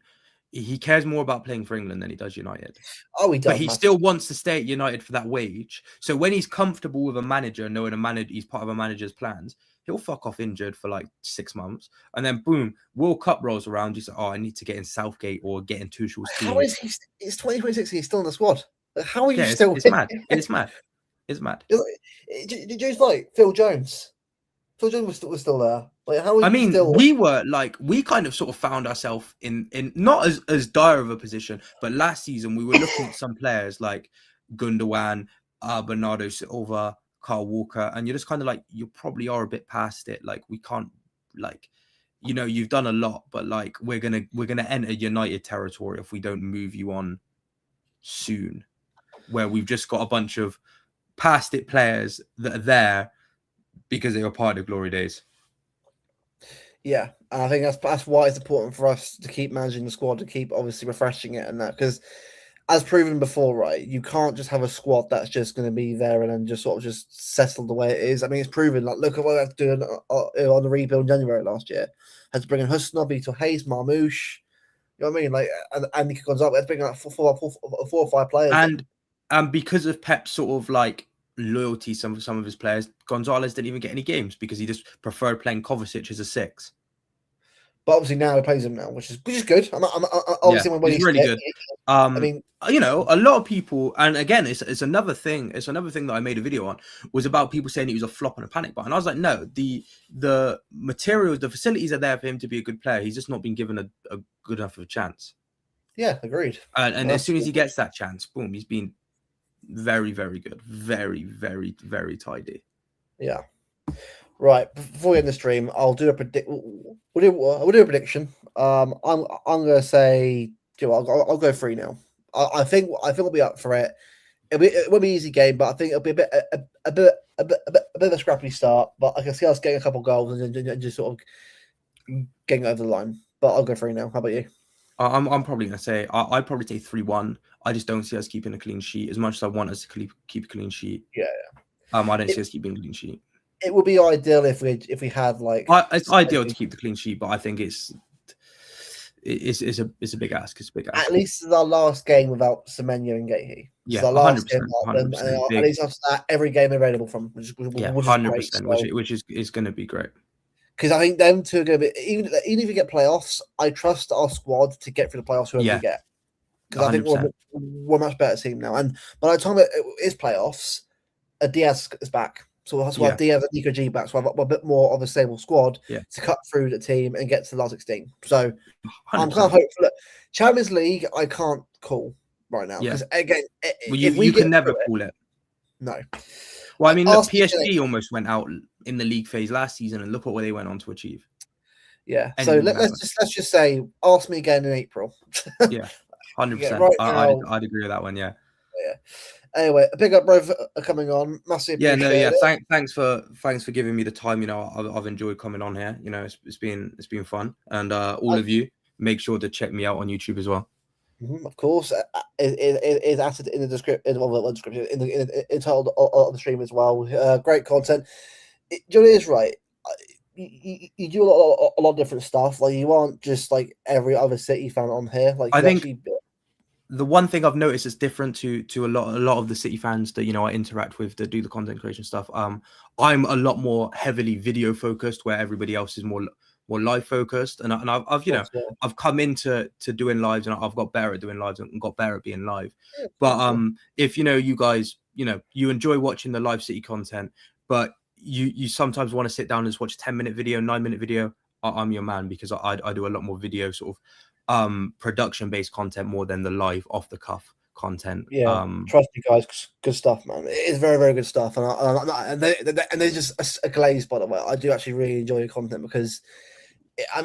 Speaker 3: he cares more about playing for England than he does United.
Speaker 2: Oh, he does.
Speaker 3: But he still wants to stay at United for that wage. So when he's comfortable with a manager, knowing he's part of a manager's plans, he'll fuck off injured for like 6 months. And then boom, World Cup rolls around. You say, oh, I need to get in Southgate or get in Tuchel's team.
Speaker 2: How is he? It's 2026. He's still in the squad. How are you
Speaker 3: Yeah,
Speaker 2: still?
Speaker 3: it's mad. It's mad. It's mad.
Speaker 2: Did you like Phil Jones? Phil Jones was still there. Like, how?
Speaker 3: I mean,
Speaker 2: still...
Speaker 3: we kind of sort of found ourselves in not as dire of a position, but last season we were looking at some players like Gundogan, Bernardo Silva, Carl Walker, and you're just kind of like, you probably are a bit past it. Like, we can't, like, you know, you've done a lot, but like we're gonna enter United territory if we don't move you on soon, where we've just got a bunch of past it players that are there because they were part of glory days.
Speaker 2: Yeah, and I think that's why it's important for us to keep managing the squad, to keep obviously refreshing it and that, because as proven before, right, you can't just have a squad that's just going to be there and then just sort of just settle the way it is. I mean, it's proven. Like, look at what we had to do on the rebuild in January last year. Had to bring in Husna, Vito Hayes, Marmouche. You know what I mean? like, and Nico Gonzalez. We had to bring in like four or five players.
Speaker 3: And because of Pep's sort of like loyalty, some of his players, Gonzalez didn't even get any games because he just preferred playing Kovacic as a 6.
Speaker 2: But obviously now he plays him now, which is good. I'm obviously when
Speaker 3: he's really good. I
Speaker 2: mean,
Speaker 3: you know, a lot of people, and again, it's another thing. It's another thing that I made a video on, was about people saying he was a flop and a panic button. I was like, no, the materials, the facilities are there for him to be a good player. He's just not been given a good enough of a chance.
Speaker 2: Yeah, agreed.
Speaker 3: And as soon as he gets that chance, boom, he's been very, very good, very, very, very tidy.
Speaker 2: Yeah. Right, before we end the stream, I'll do a we'll do a prediction. I'm gonna say, I'll go 3-0. I think we'll be up for it. It won't be an easy game, but I think it'll be a bit of a scrappy start. But I can see us getting a couple of goals and just sort of getting over the line. But I'll go 3-0. How about you?
Speaker 3: I'm probably gonna say I'd probably say 3-1. I just don't see us keeping a clean sheet as much as I want us to keep a clean sheet.
Speaker 2: Yeah.
Speaker 3: I don't see us keeping a clean sheet.
Speaker 2: It would be ideal if we had like.
Speaker 3: It's ideal to keep the clean sheet, but I think it's a big ask. It's a big ask.
Speaker 2: At least it's our last game without Semenyo and Gahey.
Speaker 3: Yeah,
Speaker 2: our last
Speaker 3: 100%,
Speaker 2: game without them, and at least after that, every game available from, which is
Speaker 3: 100%,
Speaker 2: great,
Speaker 3: which is going to be great.
Speaker 2: Because I think them two are going to be, even if we get playoffs, I trust our squad to get through the playoffs whoever we get. Because I think we're a much better team now. And by the time it is playoffs, Diaz is back. So we'll have Diaz and Nico G back. So we'll have a bit more of a stable squad to cut through the team and get to the last 16. So 100%. I'm kind of hopeful. Look, Champions League, I can't call right now. Because again,
Speaker 3: you can never call it.
Speaker 2: No.
Speaker 3: Well, I mean, look, PSG almost went out in the league phase last season, and look what they went on to achieve.
Speaker 2: Yeah. So let's just say, ask me again in April.
Speaker 3: Yeah, 100%. I'd agree with that one. Yeah.
Speaker 2: Yeah. Anyway, a big up, bro, for coming on. Massive.
Speaker 3: Thanks for giving me the time. You know, I've enjoyed coming on here. You know, it's been fun, and all of you, make sure to check me out on YouTube as well.
Speaker 2: Of course, it is added in the description, in the title of the stream as well. Great content. Johnny is right. You do a lot of different stuff. Like, you aren't just like every other City fan on here. Like,
Speaker 3: I think the one thing I've noticed is different to a lot of the City fans that, you know, I interact with that do the content creation stuff. I'm a lot more heavily video focused, where everybody else is more live focused, and I've you know, I've come into doing lives, and I've got better at doing lives and got better at being live. But if you know, you guys, you know, you enjoy watching the live City content, but you sometimes want to sit down and just watch a 10-minute video, 9-minute video, I'm your man, because I do a lot more video sort of production based content more than the live off the cuff content.
Speaker 2: Yeah, trust me, guys. Good stuff, man. It is very, very good stuff, and they're just a glaze. By the way, I do actually really enjoy your content because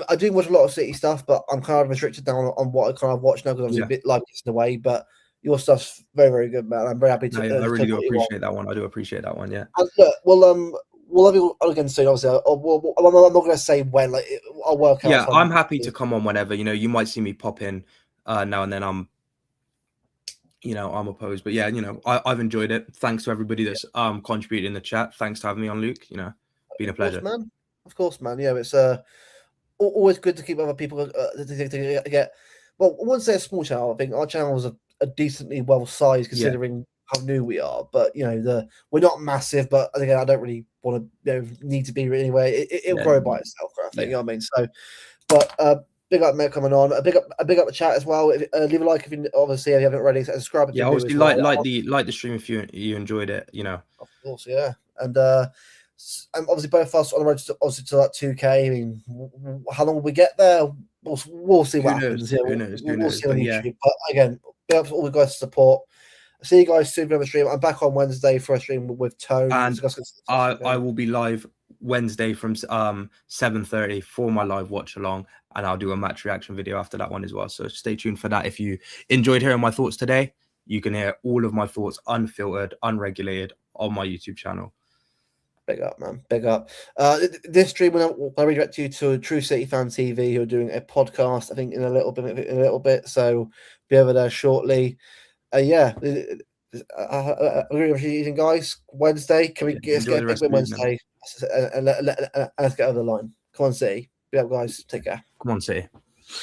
Speaker 2: I do watch a lot of City stuff, but I'm kind of restricted down on what I kind of watch now because obviously a bit like it's in the way. But your stuff's very, very good, man. I'm very happy to.
Speaker 3: I really do appreciate that one. I do appreciate that one. Yeah.
Speaker 2: And look, we'll have you again soon. Obviously, I'm not going to say when. Like, I'll work out.
Speaker 3: Yeah, I'm happy to come on whenever. You know, you might see me pop in now and then. I'm opposed, but yeah, I've enjoyed it. Thanks to everybody that's contributed in the chat. Thanks for having me on, Luke. Been a pleasure,
Speaker 2: man. Of course, man. Yeah, it's always good to keep other people to get. Well, I wouldn't say a small channel. I think our channel is a decently well sized considering how new we are. But we're not massive. But again, I don't really want to need to be anyway. It'll grow by itself. I think. You know what I mean? So, but big up, mate, coming on. A big up the chat as well. Leave a like if you haven't already. Subscribe.
Speaker 3: Yeah, obviously like the stream if you enjoyed it.
Speaker 2: Of course, yeah, and obviously both of us on the road to that 2K. I mean, how long will we get there? We'll see what happens.
Speaker 3: Who knows?
Speaker 2: We'll see on YouTube. But again, big up to all the guys' support. See you guys soon for the stream. I'm back on Wednesday for a stream with Tone.
Speaker 3: And I will be live Wednesday from 7:30 for my live watch along, and I'll do a match reaction video after that one as well. So stay tuned for that. If you enjoyed hearing my thoughts today, you can hear all of my thoughts unfiltered, unregulated on my YouTube channel.
Speaker 2: Big up, man. Big up. This stream will redirect you to True City Fan TV, who are doing a podcast, I think, in a little bit. So be over there shortly. Yeah. Evening, guys. Wednesday. Can we get a big win Wednesday? And let's get over the line. Come on, City. Be up, guys. Take care.
Speaker 3: Come on, City.